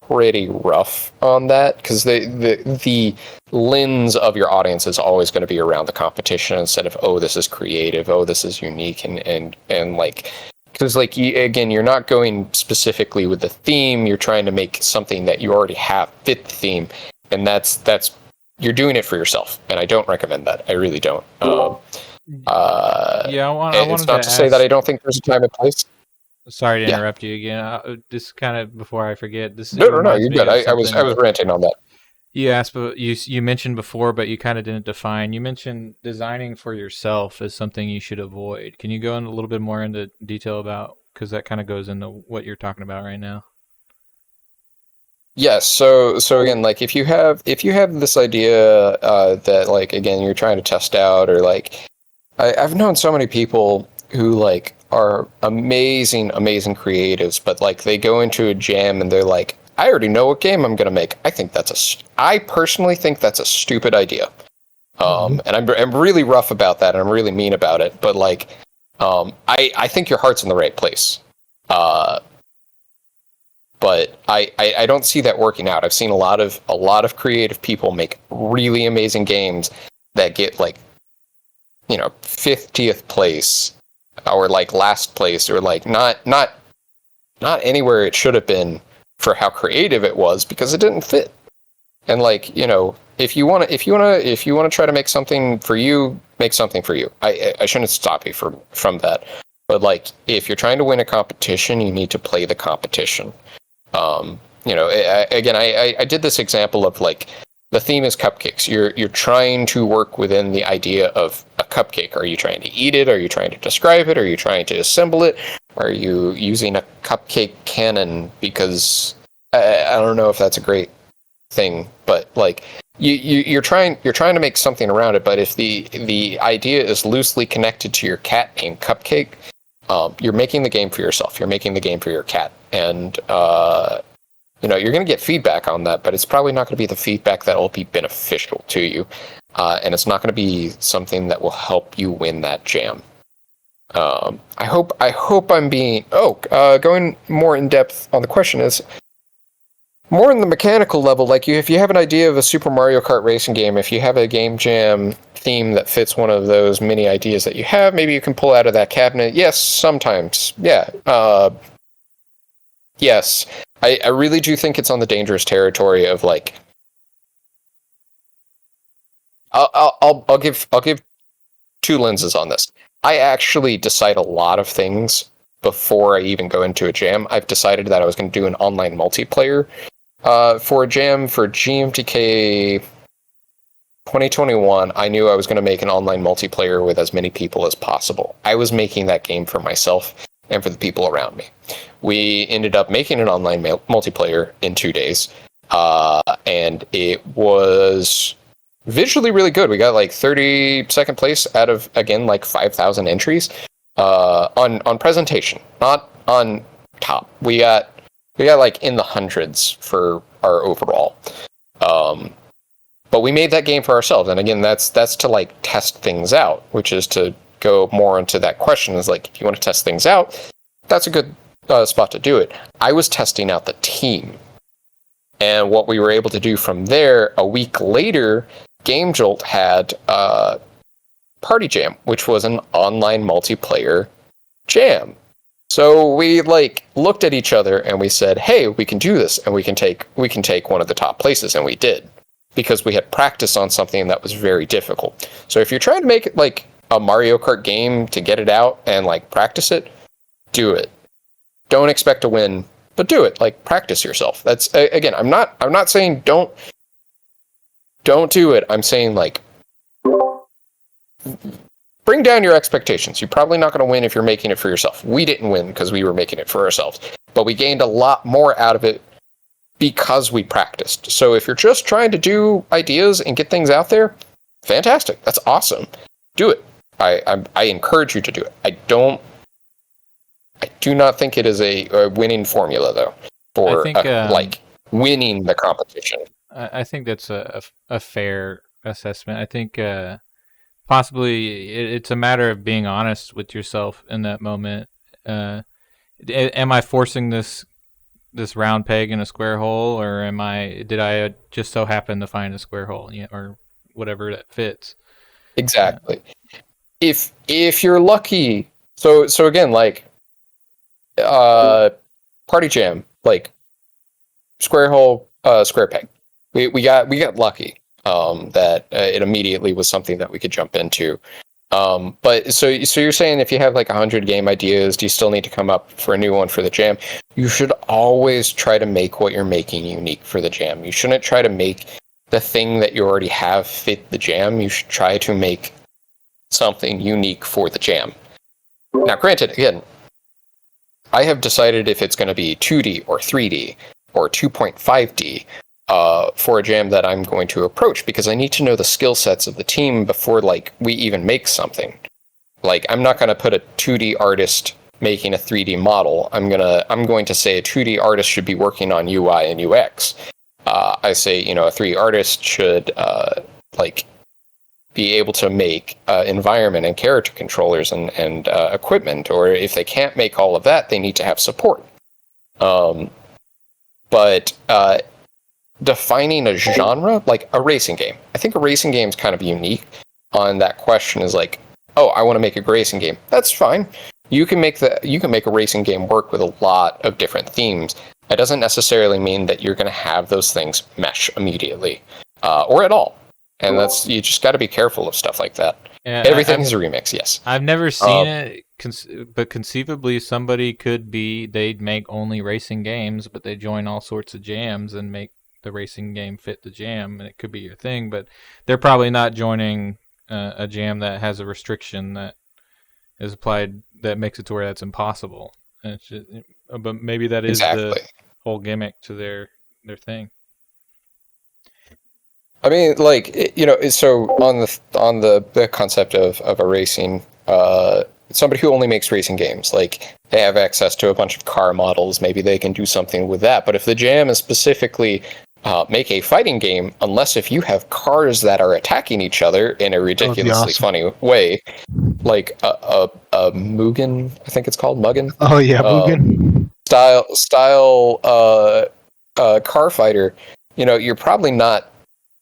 pretty rough on that because the lens of your audience is always going to be around the competition instead of, oh, this is creative, oh, this is unique, and like, because like you're not going specifically with the theme, you're trying to make something that you already have fit the theme, and that's you're doing it for yourself, and I don't recommend that. I really don't. It's not to say that I don't think there's a time and place. Sorry to interrupt you again. Just kind of before I forget, this No, you're good. I was ranting on that. You asked, but you mentioned before, but you kind of didn't define. You mentioned designing for yourself as something you should avoid. Can you go in a little bit more into detail about, because that kind of goes into what you're talking about right now? Yes. So again, like if you have this idea that like again you're trying to test out, or like I've known so many people who like are amazing creatives, but like they go into a jam and they're like, I already know what game I'm gonna make. I personally think that's a stupid idea. And I'm really rough about that, and I'm really mean about it. But like, I think your heart's in the right place. But I don't see that working out. I've seen a lot of creative people make really amazing games that get like, 50th place, or like last place, or like not anywhere it should have been for how creative it was, because it didn't fit. And like, if you want to try to make something for you, make something for you. I shouldn't stop you from that. But like, if you're trying to win a competition, you need to play the competition. Again, I did this example of like, the theme is cupcakes. You're trying to work within the idea of a cupcake. Are you trying to eat it? Are you trying to describe it? Are you trying to assemble it? Are you using a cupcake cannon? Because I don't know if that's a great thing, but like you're trying to make something around it. But if the idea is loosely connected to your cat named Cupcake, you're making the game for yourself. You're making the game for your cat, and you're going to get feedback on that, but it's probably not going to be the feedback that will be beneficial to you, and it's not going to be something that will help you win that jam. I hope I'm being going more in depth on the question is more in the mechanical level. Like if you have an idea of a Super Mario Kart racing game, if you have a game jam theme that fits one of those many ideas that you have, maybe you can pull out of that cabinet. Yes, sometimes. Yeah. Yes. I really do think it's on the dangerous territory of like, I'll give two lenses on this. I actually decide a lot of things before I even go into a jam. I've decided that I was going to do an online multiplayer for a jam for GMTK 2021. I knew I was going to make an online multiplayer with as many people as possible. I was making that game for myself and for the people around me. We ended up making an online multiplayer in 2 days, and it was visually really good. We got like 32nd place out of, again, like 5,000 entries on presentation, not on top. We got like in the hundreds for our overall. But we made that game for ourselves, and again, that's to like test things out, which is to go more into that question. Is like, if you want to test things out, that's a good spot to do it. I was testing out the team, and what we were able to do from there. A week later, Game Jolt had Party Jam, which was an online multiplayer jam. So we like looked at each other and we said, "Hey, we can do this, and we can take one of the top places," and we did, because we had practice on something that was very difficult. So if you're trying to make it like a Mario Kart game to get it out and like practice it, do it. Don't expect to win, but do it. Like, practice yourself. That's again, I'm not saying don't do it. I'm saying like, bring down your expectations. You're probably not going to win if you're making it for yourself. We didn't win because we were making it for ourselves, but we gained a lot more out of it because we practiced. So if you're just trying to do ideas and get things out there, fantastic. That's awesome. Do it. I encourage you to do it. I do not think it is a winning formula, though, for like winning the competition. I think that's a fair assessment. I think possibly it's a matter of being honest with yourself in that moment. Am I forcing this round peg in a square hole, or did I just so happen to find a square hole, or whatever that fits? Exactly. If you're lucky, so again, like party jam, like square hole, square peg. We got lucky that it immediately was something that we could jump into. But so you're saying if you have like 100 game ideas, do you still need to come up for a new one for the jam? You should always try to make what you're making unique for the jam. You shouldn't try to make the thing that you already have fit the jam. You should try to make something unique for the jam. Now, granted, again, I have decided if it's going to be 2D or 3D or 2.5D for a jam that I'm going to approach, because I need to know the skill sets of the team before like we even make something. Like, I'm not going to put a 2D artist making a 3D model. I'm going to say a 2D artist should be working on UI and UX. I say, a 3D artist should like be able to make environment and character controllers and equipment, or if they can't make all of that, they need to have support. But defining a genre, like a racing game, I think a racing game is kind of unique on that question. Is like, oh, I want to make a racing game. That's fine. You can make a racing game work with a lot of different themes. It doesn't necessarily mean that you're going to have those things mesh immediately or at all. And you just got to be careful of stuff like that. Yeah, everything is a remix, yes. I've never seen it, but conceivably they'd make only racing games, but they join all sorts of jams and make the racing game fit the jam, and it could be your thing, but they're probably not joining a jam that has a restriction that is applied that makes it to where that's impossible. And it's just, but maybe that is the whole gimmick to their thing. I mean, like, so on the concept of a racing, somebody who only makes racing games, like, they have access to a bunch of car models, maybe they can do something with that. But if the jam is specifically make a fighting game, unless if you have cars that are attacking each other in a ridiculously funny way, like a Mugen, I think it's called Mugen. Oh yeah, Mugen style car fighter. You're probably not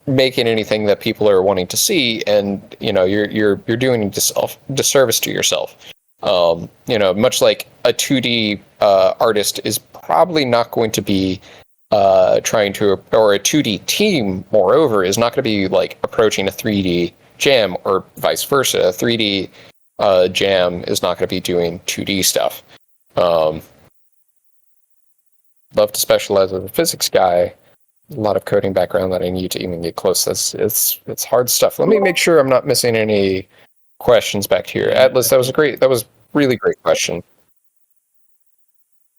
making anything that people are wanting to see, and you're doing disservice to yourself. Much like a 2D artist is probably not going to be trying to, or a 2D team, moreover, is not going to be like approaching a 3D jam, or vice versa. A 3D jam is not going to be doing 2D stuff. Love to specialize as a physics guy. A lot of coding background that I need to even get close. It's hard stuff. Let me make sure I'm not missing any questions back here. Atlas, that was really great question.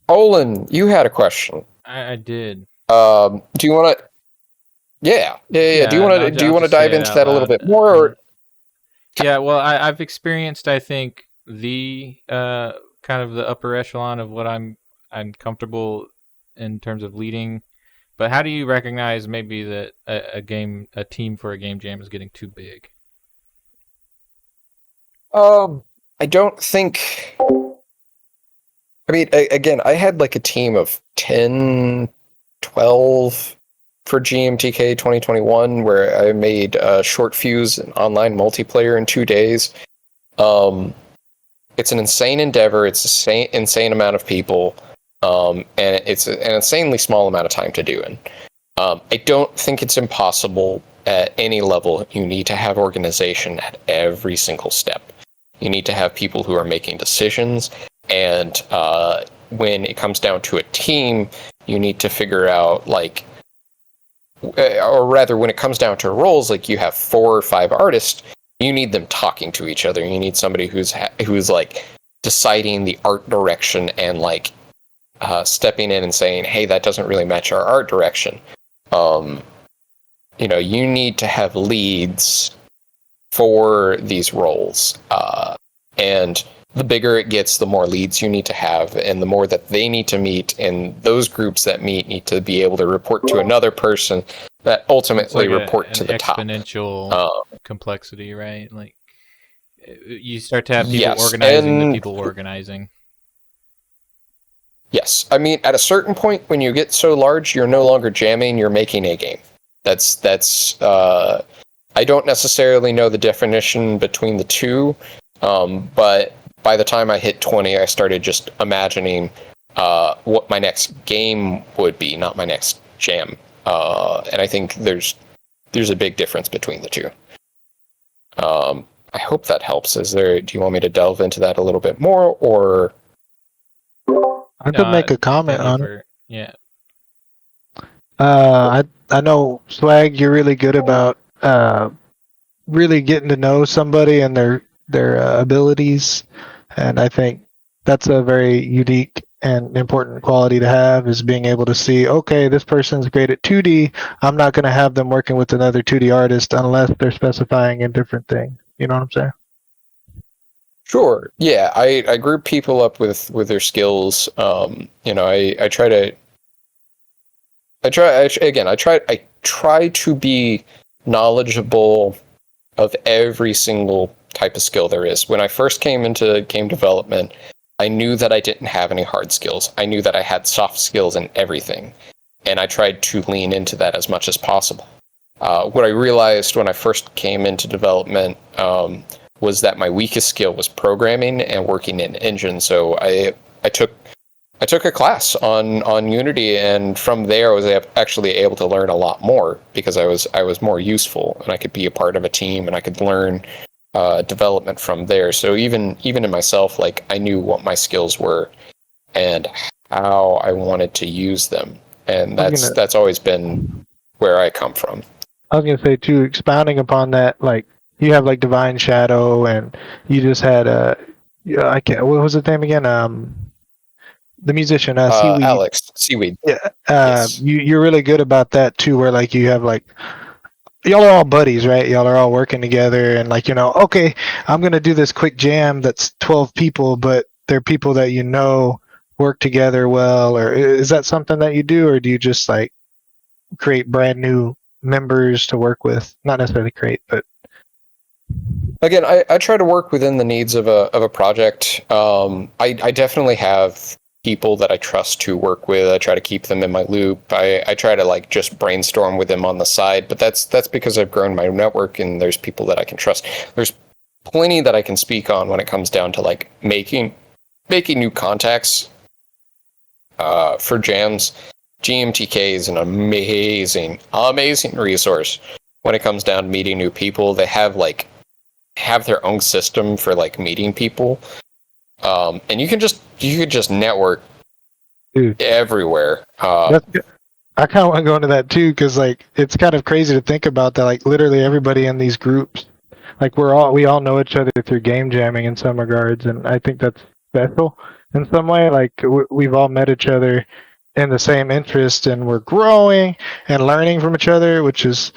Olin, you had a question. I did. Do you want to? Yeah. Do you want to dive into that a little bit more? Or? Yeah. Well, I've experienced, I think, the kind of the upper echelon of what I'm comfortable in terms of leading. But how do you recognize maybe that a team for a game jam is getting too big? I don't think. I mean, again, I had like a team of 10, 12 for GMTK 2021, where I made Short Fuse an online multiplayer in 2 days. It's an insane endeavor. It's an insane amount of people. And it's an insanely small amount of time to do it. I don't think it's impossible at any level. You need to have organization at every single step. You need to have people who are making decisions. And when it comes down to a team, you need to figure out, like, or rather, when it comes down to roles, like you have 4 or 5 artists, you need them talking to each other. You need somebody who's like deciding the art direction and like stepping in and saying, "Hey, that doesn't really match our art direction." You need to have leads for these roles, and the bigger it gets, the more leads you need to have, and the more that they need to meet, and those groups that meet need to be able to report to another person that ultimately It's like report an to the top. exponential complexity, right? Like you start to have people Yes, organizing the and people organizing. yes, I mean, at a certain point, when you get so large, you're no longer jamming; you're making a game. That's. I don't necessarily know the definition between the two, but by the time I hit 20, I started just imagining what my next game would be, not my next jam. And I think there's a big difference between the two. I hope that helps. Do you want me to delve into that a little bit more, or? I could make a comment Thank you on it. for yeah. I know Swag, you're really good about really getting to know somebody and their abilities, and I think that's a very unique and important quality to have, is being able to see, okay, this person's great at 2D. I'm not going to have them working with another 2D artist unless they're specifying a different thing. You know what I'm saying? Sure. Yeah, I group people up with their skills. I try to. I try to be knowledgeable of every single type of skill there is. When I first came into game development, I knew that I didn't have any hard skills. I knew that I had soft skills in everything, and I tried to lean into that as much as possible. What I realized when I first came into development was that my weakest skill was programming and working in engine. So I took a class on Unity, and from there I was actually able to learn a lot more because I was more useful, and I could be a part of a team, and I could learn development from there. So even in myself, like, I knew what my skills were and how I wanted to use them, and that's always been where I come from. I was gonna say too, expounding upon that, like you have like Divine Shadow, and you just had yeah, I can't. What was his name again? The musician, Seaweed. Alex Seaweed. Yeah. Yes. You're really good about that too, where like you have like y'all are all buddies, right? Y'all are all working together, and like, okay, I'm gonna do this quick jam that's 12 people, but they're people that work together well. Or is that something that you do, or do you just like create brand new members to work with? Not necessarily create, but Again, I try to work within the needs of a project. I definitely have people that I trust to work with. I try to keep them in my loop. I try to like just brainstorm with them on the side, but that's because I've grown my network and there's people that I can trust. There's plenty that I can speak on when it comes down to like making new contacts for jams. GMTK is an amazing resource when it comes down to meeting new people. They have their own system for like meeting people, and you could just network everywhere. I kind of want to go into that too, because like it's kind of crazy to think about that. Like literally everybody in these groups, like we all know each other through game jamming in some regards, and I think that's special in some way. Like we've all met each other in the same interest, and we're growing and learning from each other, which is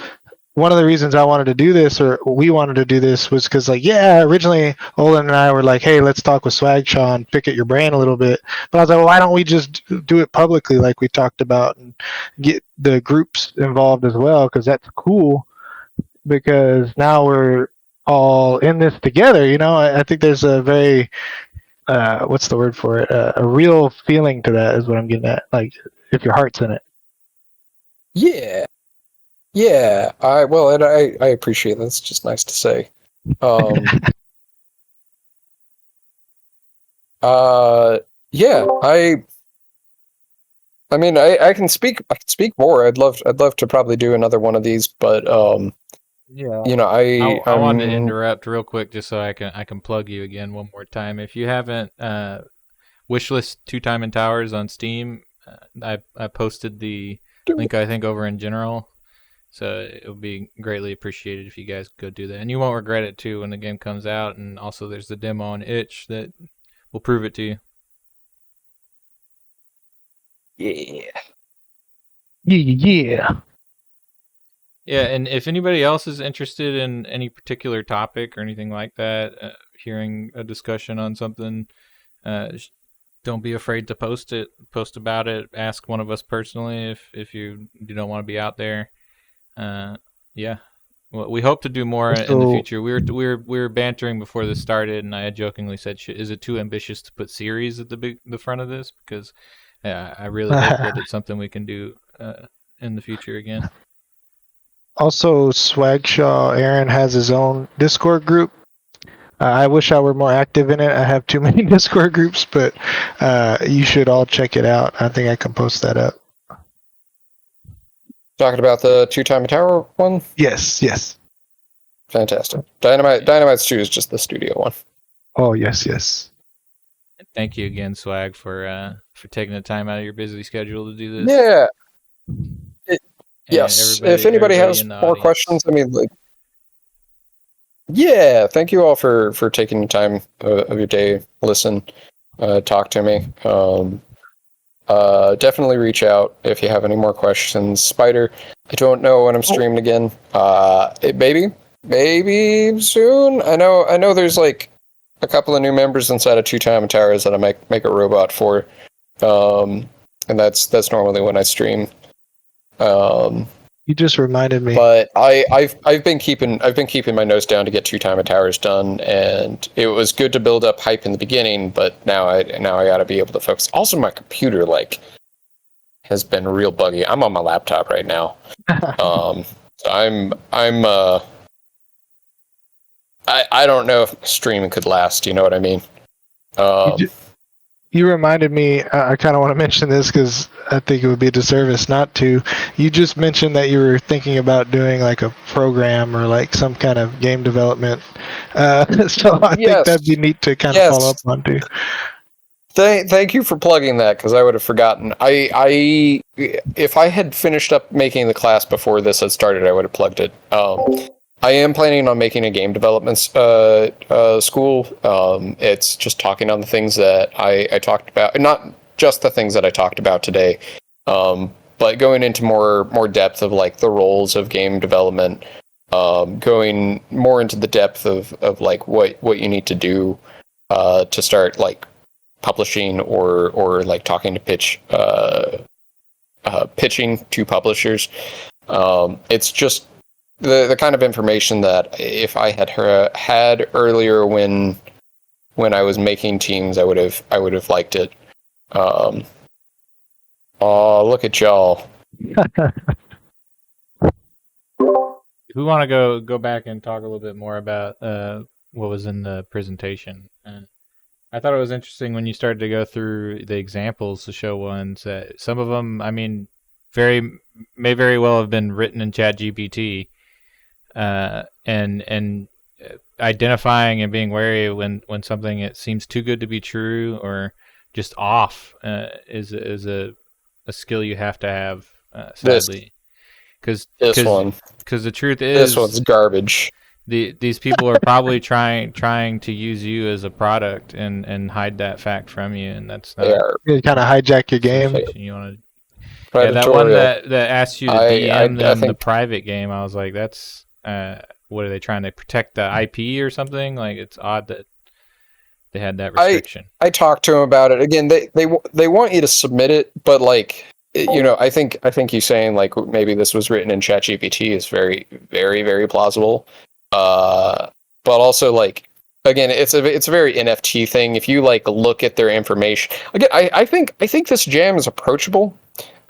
one of the reasons I wanted to do this, or we wanted to do this, was because, like, yeah, originally Olin and I were like, hey, let's talk with Swagshaw and pick at your brain a little bit. But I was like, well, why don't we just do it publicly like we talked about, and get the groups involved as well? Because that's cool, because now we're all in this together. I think there's a very, what's the word for it? A real feeling to that is what I'm getting at. Like, if your heart's in it. Yeah. Yeah, I appreciate that. It's just nice to say. Yeah, I mean, I can speak more. I'd love to probably do another one of these, but Yeah. I wanted to interrupt real quick just so I can plug you again one more time. If you haven't wishlist Two Time and Towers on Steam, I posted the link, I think, over in general. So it would be greatly appreciated if you guys go do that. And you won't regret it too when the game comes out. And also there's the demo on itch that will prove it to you. Yeah. Yeah. Yeah, and if anybody else is interested in any particular topic or anything like that, hearing a discussion on something, don't be afraid to post about it. Ask one of us personally if you don't want to be out there. Yeah. Well, we hope to do more in the So future. We were bantering before this started, and I had jokingly said, "Is it too ambitious to put series at the front of this?" Because I really hope that it's something we can do in the future again. also, Swagshaw Aaron has his own Discord group. I wish I were more active in it. I have too many Discord groups, but you should all check it out. I think I can post that up. Talking about the 2 Time Tower one? Yes. Fantastic. Dynamite Stew is just the studio one. Oh, yes. Thank you again, Swag, for taking the time out of your busy schedule to do this. Yeah. And Yes. If anybody has in the more audience. questions, I mean, like, yeah, thank you all for taking the time of your day, listen, talk to me. Definitely reach out if you have any more questions. Spider, I don't know when I'm streaming again. Maybe soon. I know. There's like a couple of new members inside of 2 Time Towers that I make a robot for, and that's normally when I stream. You just reminded me. But I've been keeping my nose down to get 2 Time Towers done, and it was good to build up hype in the beginning. But now I got to be able to focus. Also, my computer has been real buggy. I'm on my laptop right now. So I don't know if streaming could last. You know what I mean? You reminded me, I kind of want to mention this because I think it would be a disservice not to. You just mentioned that you were thinking about doing like a program or like some kind of game development. So I think that'd be neat to kind of follow up on too. Thank you for plugging that, because I would have forgotten. If I had finished up making the class before this had started, I would have plugged it. I am planning on making a game development school. It's just talking on the things that I talked about, not just the things that I talked about today, but going into more depth of like the roles of game development, going more into the depth of like what you need to do to start like publishing or like talking to pitching to publishers. It's just the kind of information that if I had earlier when I was making teams, I would have liked it. Oh, look at y'all. If we want to go back and talk a little bit more about what was in the presentation, I thought it was interesting when you started to go through the examples to show ones that some of them, I mean, may very well have been written in ChatGPT, and identifying and being wary when something it seems too good to be true or just off is a skill you have to have, sadly, because the truth is this one's garbage. These people are probably trying to use you as a product and hide that fact from you, and that's not. You kind of hijack your game. You want to. Yeah, that one that asked you to DM them the private game. I was like, that's what are they trying to protect the IP or something? Like, it's odd that they had that restriction. I talked to them about it again. They want you to submit it, but like, you know, I think you saying like maybe this was written in ChatGPT is very, very, very plausible. But also like, again, it's a very NFT thing. If you like look at their information again, I think this jam is approachable.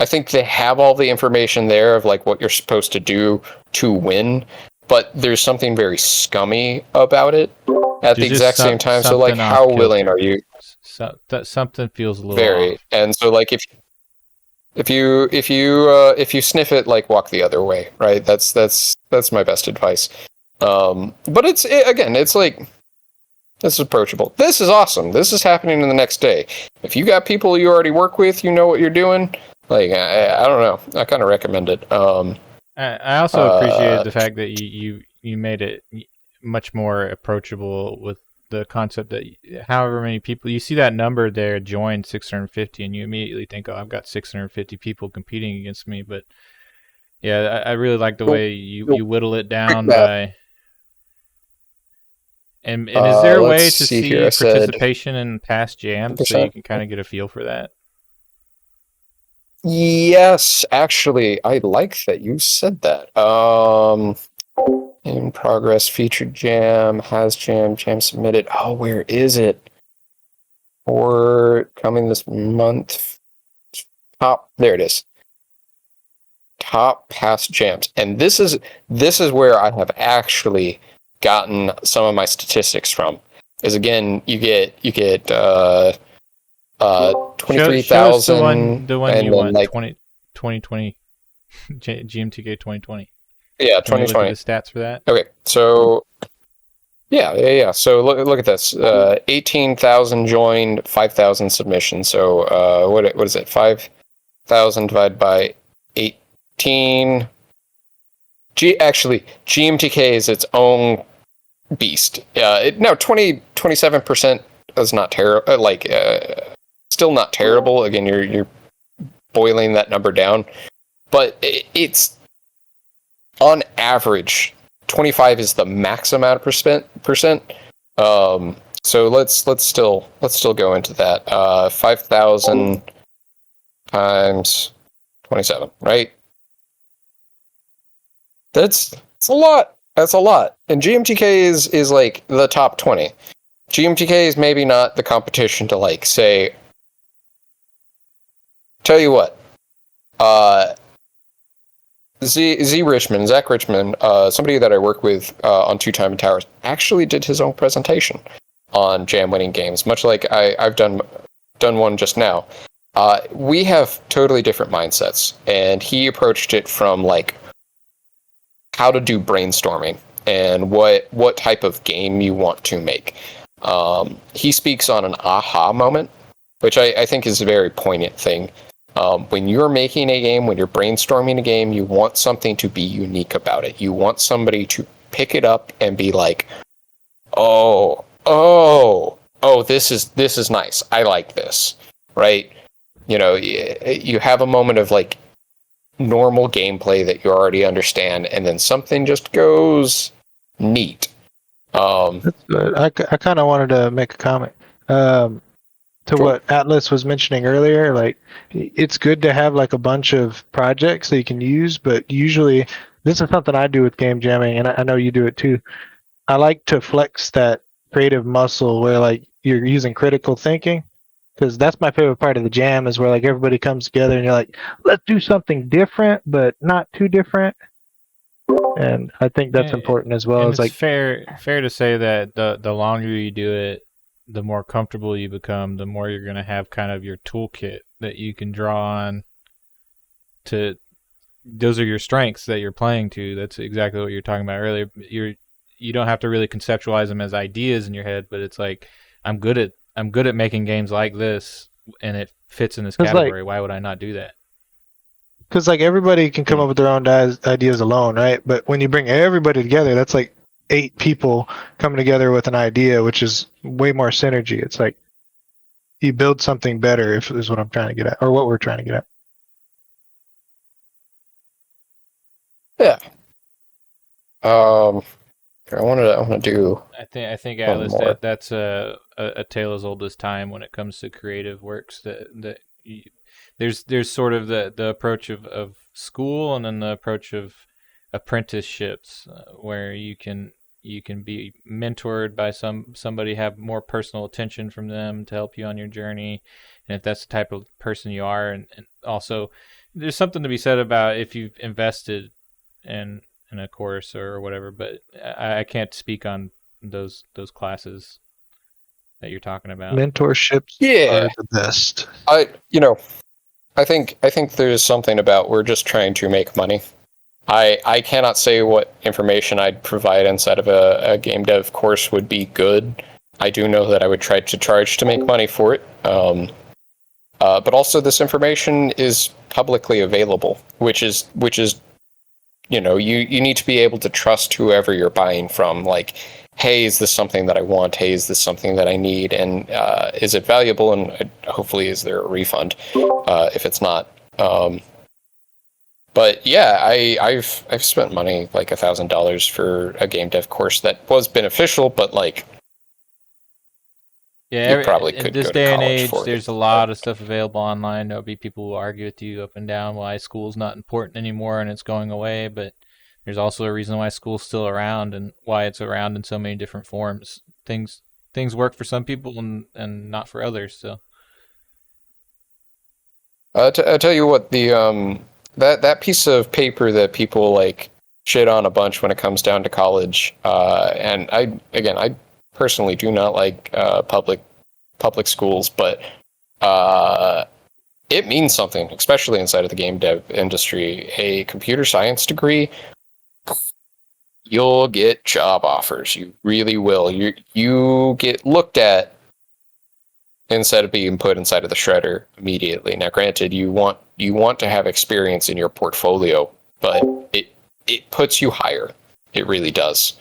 I think they have all the information there of like what you're supposed to do to win, but there's something very scummy about it at the exact same time. So like, how willing are you? That something feels a little very off. And so like if you sniff it, like walk the other way, right? That's my best advice. But it's like, this is approachable. This is awesome. This is happening in the next day. If you got people you already work with, you know what you're doing. Like, I don't know. I kind of recommend it. I also appreciated the fact that you made it much more approachable with the concept that however many people you see that number there joined 650, and you immediately think, oh, I've got 650 people competing against me. But yeah, I really like the way you whittle it down by. And is there a way to see participation in past jams so you can kind of get a feel for that? Yes, actually, I like that you said that. In progress, featured jam, has jam submitted. Oh, where is it? Or coming this month. Top, there it is. Top past jams. And this is where I have actually gotten some of my statistics from. Is again, you get 23,000 Show us the one and you then want, like 2020 GMTK 2020. yeah, Can we look at 2020. the stats for that? Okay, so yeah. So look at this. 18,000 joined, 5,000 submissions. So what is it? 5,000 divided by 18. Actually, GMTK is its own beast. No, 27% is not terrible. Still not terrible. Again, you're boiling that number down, but it's on average 25 is the max amount of percent. So let's still go into that. 5,000 times 27, right? That's a lot. That's a lot. And GMTK is like the top 20. GMTK is maybe not the competition to like say. Tell you what. Zach Richmond, somebody that I work with on Two Time and Towers, actually did his own presentation on jam winning games, much like I've done one just now. We have totally different mindsets, and he approached it from like how to do brainstorming and what type of game you want to make. He speaks on an aha moment, which I think is a very poignant thing. When you're making a game, when you're brainstorming a game, you want something to be unique about it. You want somebody to pick it up and be like, oh, this is nice. I like this, right? You know, you have a moment of like normal gameplay that you already understand, and then something just goes neat. That's good. I kind of wanted to make a comment to Sure. what Atlas was mentioning earlier. Like, it's good to have like a bunch of projects that you can use, but usually this is something I do with game jamming, and I know you do it too. I like to flex that creative muscle where like you're using critical thinking, because that's my favorite part of the jam is where like everybody comes together and you're like, let's do something different, but not too different. And I think that's important as well. And It's it's like, fair to say that the longer you do it, the more comfortable you become, the more you're going to have kind of your toolkit that you can draw on to. Those are your strengths that you're playing to. That's exactly what you're talking about earlier. You don't have to really conceptualize them as ideas in your head, but it's like I'm good at making games like this, and it fits in this 'cause, like- category. Why would I not do that? because like everybody can come up with their own ideas alone, right? But when you bring everybody together, that's like 8 people coming together with an idea, which is way more synergy. It's like you build something better, if is what I'm trying to get at, or what we're trying to get at. Yeah. I want to do. I think One Atlas, more. that's a tale as old as time when it comes to creative works. There's sort of the approach of school, and then the approach of apprenticeships, where you can be mentored by somebody, have more personal attention from them to help you on your journey, and if that's the type of person you are, and also there's something to be said about if you've invested in a course or whatever, but I can't speak on those classes that you're talking about. Mentorships Yeah. are the best. I think there's something about we're just trying to make money. I cannot say what information I'd provide inside of a game dev course would be good. I do know that I would try to charge to make money for it. But also this information is publicly available, which is you need to be able to trust whoever you're buying from. Like, hey, is this something that I want? Hey, is this something that I need? And is it valuable? And hopefully, is there a refund if it's not? But yeah, I've spent money like $1,000 for a game dev course that was beneficial, but like Yeah, you probably in could this go to day and college age, for there's it. a lot of stuff available online. There'll be people who argue with you up and down why school's not important anymore and it's going away, but there's also a reason why school's still around and why it's around in so many different forms. Things work for some people and not for others. So I'll tell you what, that piece of paper that people like shit on a bunch when it comes down to college, and I personally do not like public schools, but it means something, especially inside of the game dev industry. A computer science degree, you'll get job offers. You really will. You get looked at instead of being put inside of the shredder immediately. Now, granted, you want to have experience in your portfolio, but it puts you higher. It really does.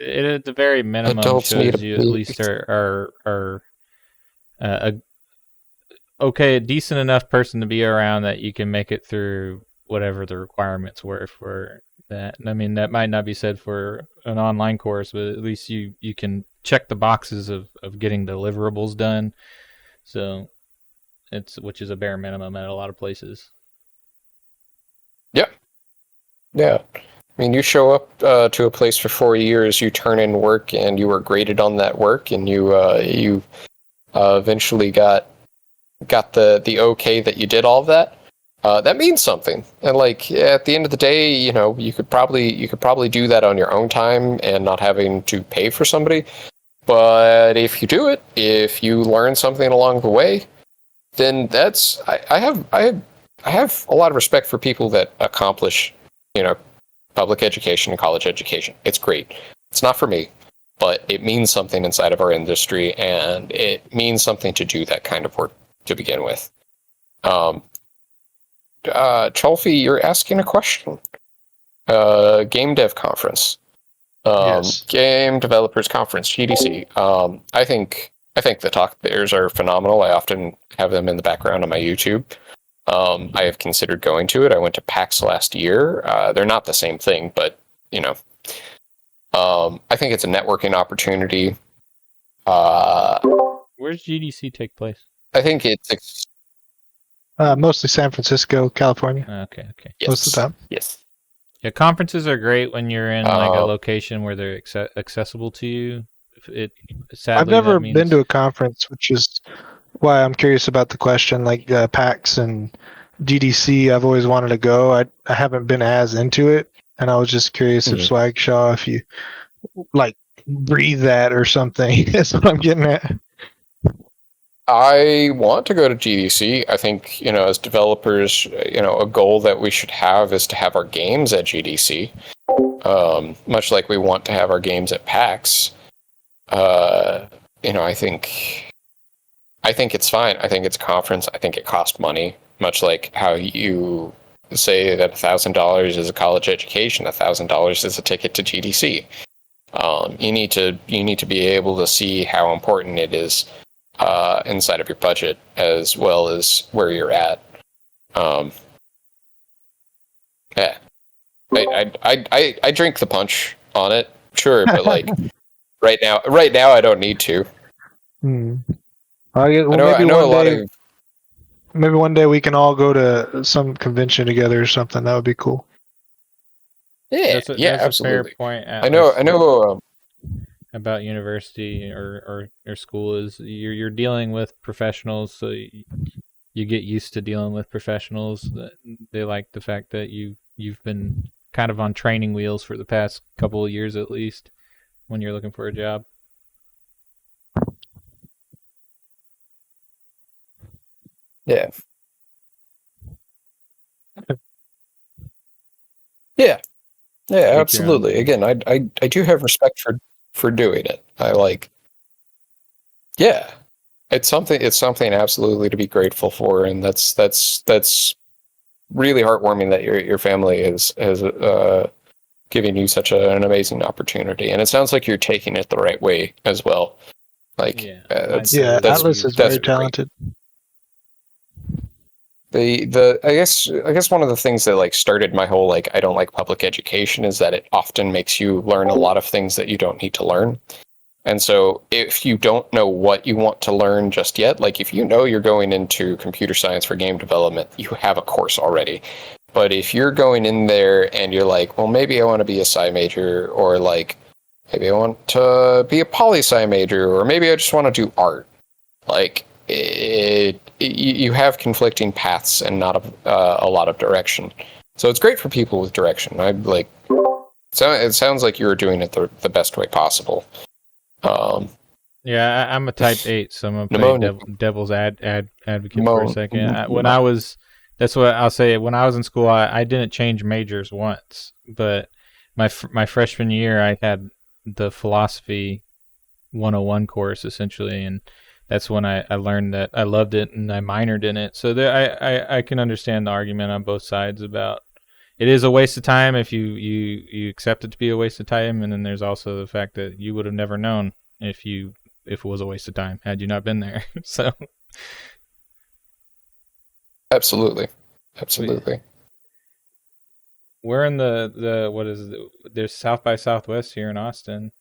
it at the very minimum Adults need shows you at least are a decent enough person to be around that you can make it through whatever the requirements were for that. I mean, that might not be said for an online course, but at least you can check the boxes of getting deliverables done. So which is a bare minimum at a lot of places. Yep. Yeah. I mean, you show up to a place for 4 years, you turn in work, and you were graded on that work, and you eventually got the okay that you did all of that. That means something. And like at the end of the day, you could probably do that on your own time and not having to pay for somebody. But if you do it, if you learn something along the way, then that's I have a lot of respect for people that accomplish, public education and college education. It's great. It's not for me, but it means something inside of our industry, and it means something to do that kind of work to begin with. Cholfi, you're asking a question. Game Dev Conference. Yes. Game Developers Conference, GDC. I think the talk bears are phenomenal. I often have them in the background on my YouTube. I have considered going to it. I went to PAX last year. They're not the same thing, but I think it's a networking opportunity. Where's GDC take place? I think it's Mostly San Francisco, California, Okay. yes, most of the time. Yes. Yeah, conferences are great when you're in like a Uh, location where they're accessible to you. Sadly, I've never that means, been to a conference, which is why I'm curious about the question. Like PAX and GDC, I've always wanted to go. I haven't been as into it, and I was just curious if Mhm. Swagshaw, if you like breathe that or something. That's what I'm getting at. I want to go to GDC. I think, as developers, a goal that we should have is to have our games at GDC. Much like we want to have our games at PAX. I think it's fine. I think it's a conference. I think it costs money. Much like how you say that $1,000 is a college education, $1,000 is a ticket to GDC. You need to be able to see how important it is inside of your budget as well as where you're at. Yeah, I drink the punch on it, sure, but like right now I don't need to. Well, I know a lot of. maybe one day we can all go to some convention together or something. That would be cool. Yeah, that's a absolutely. fair point. I know. About university or school is you're dealing with professionals, so you get used to dealing with professionals. They like the fact that you've been kind of on training wheels for the past couple of years at least when you're looking for a job. Yeah. Yeah. Yeah, absolutely. Again, I do have respect for doing it. Yeah, it's something absolutely to be grateful for, and that's really heartwarming that your family has giving you such an amazing opportunity, and it sounds like you're taking it the right way as well. Like, Yeah, that's Atlas is that's very talented. I guess one of the things that like started my whole like I don't like public education is that it often makes you learn a lot of things that you don't need to learn. And so if you don't know what you want to learn just yet, like if you know you're going into computer science for game development, you have a course already. But if you're going in there and you're like, well, maybe I want to be a sci major, or like maybe I want to be a poli-sci major, or maybe I just want to do art, like you have conflicting paths and not a lot of direction. So it's great for people with direction. I like. So it sounds like you were doing it the best way possible. Yeah, I'm a type 8, so I'm gonna play Pneumonia. devil's advocate for a second. That's what I'll say. When I was in school, I didn't change majors once, but my freshman year, I had the philosophy 101 course essentially, and that's when I learned that I loved it and I minored in it. So I can understand the argument on both sides about it is a waste of time if you accept it to be a waste of time, and then there's also the fact that you would have never known if it was a waste of time had you not been there. So Absolutely. we're in the what is it? There's South by Southwest here in Austin.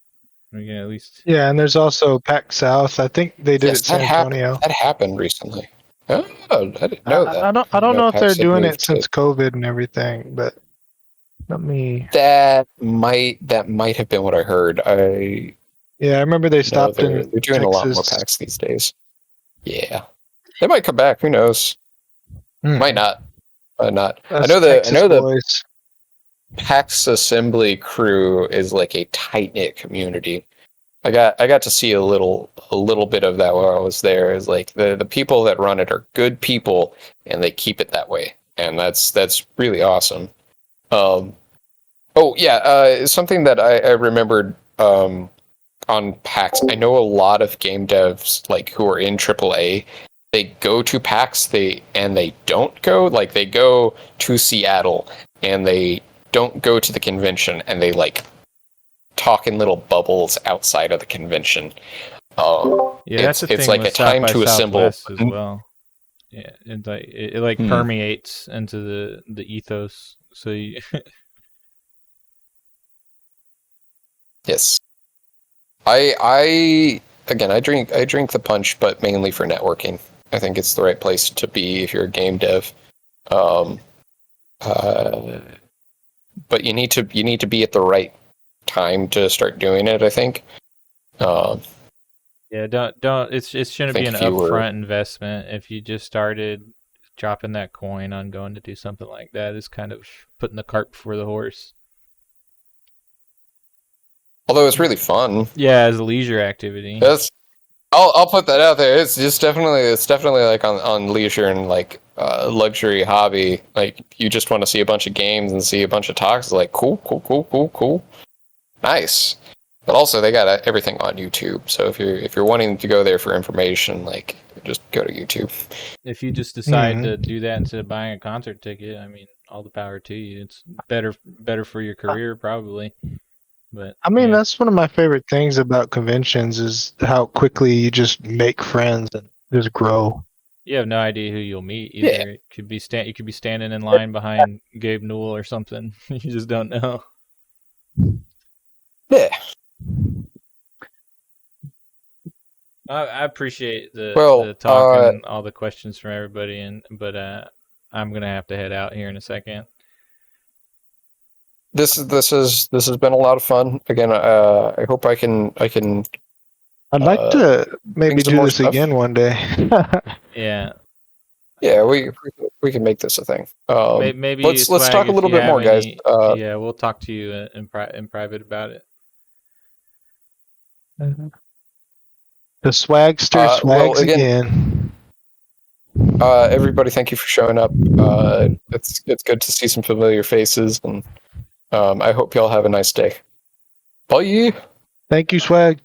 We can at least Yeah, and there's also PAC South. I think they did Yes, it San Antonio. That happened recently. Oh, I didn't know that. I don't know if they're PAX had doing moved it since COVID and everything, but let me. That might have been what I heard. Yeah, I remember they know stopped they're in doing a lot more Texas. packs these days. Yeah, they might come back. Who knows? Might not. Might not. I know the boys. PAX assembly crew is like a tight knit community. I got to see a little bit of that while I was there. Is like the people that run it are good people, and they keep it that way, and that's really awesome. Something that I remembered on PAX. I know a lot of game devs like who are in AAA. They go to PAX, they don't go. Like they go to Seattle and they don't go to the convention, and they like talk in little bubbles outside of the convention. that's the it's thing like with a time South by to assemble Southwest as well. Yeah, it permeates into the ethos. So you Yes. I drink the punch, but mainly for networking. I think it's the right place to be if you're a game dev. But you need to be at the right time to start doing it, I think. Yeah, don't. It shouldn't be an upfront investment. If you just started dropping that coin on going to do something like that, is kind of putting the cart before the horse. Although it's really fun. Yeah, as a leisure activity. I'll put that out there. It's definitely like on leisure and like luxury hobby. Like you just want to see a bunch of games and see a bunch of talks. It's like cool, nice. But also they got everything on YouTube. So if you're wanting to go there for information, like just go to YouTube. If you just decide to do that instead of buying a concert ticket, I mean, all the power to you. It's better for your career probably. But I mean, that's one of my favorite things about conventions is how quickly you just make friends and just grow. You have no idea who you'll meet either. Yeah. It could be you could be standing in line behind Gabe Newell or something. You just don't know. Yeah. I appreciate the talk and all the questions from everybody, but I'm gonna have to head out here in a second. This has been a lot of fun. Again, I hope I can. I'd like to maybe do this again one day. Yeah. Yeah, we can make this a thing. Maybe let's talk a little bit more, guys. Yeah, we'll talk to you in private about it. The swagster swags again. Everybody, thank you for showing up. It's good to see some familiar faces, and I hope y'all have a nice day. Bye. Thank you, Swag.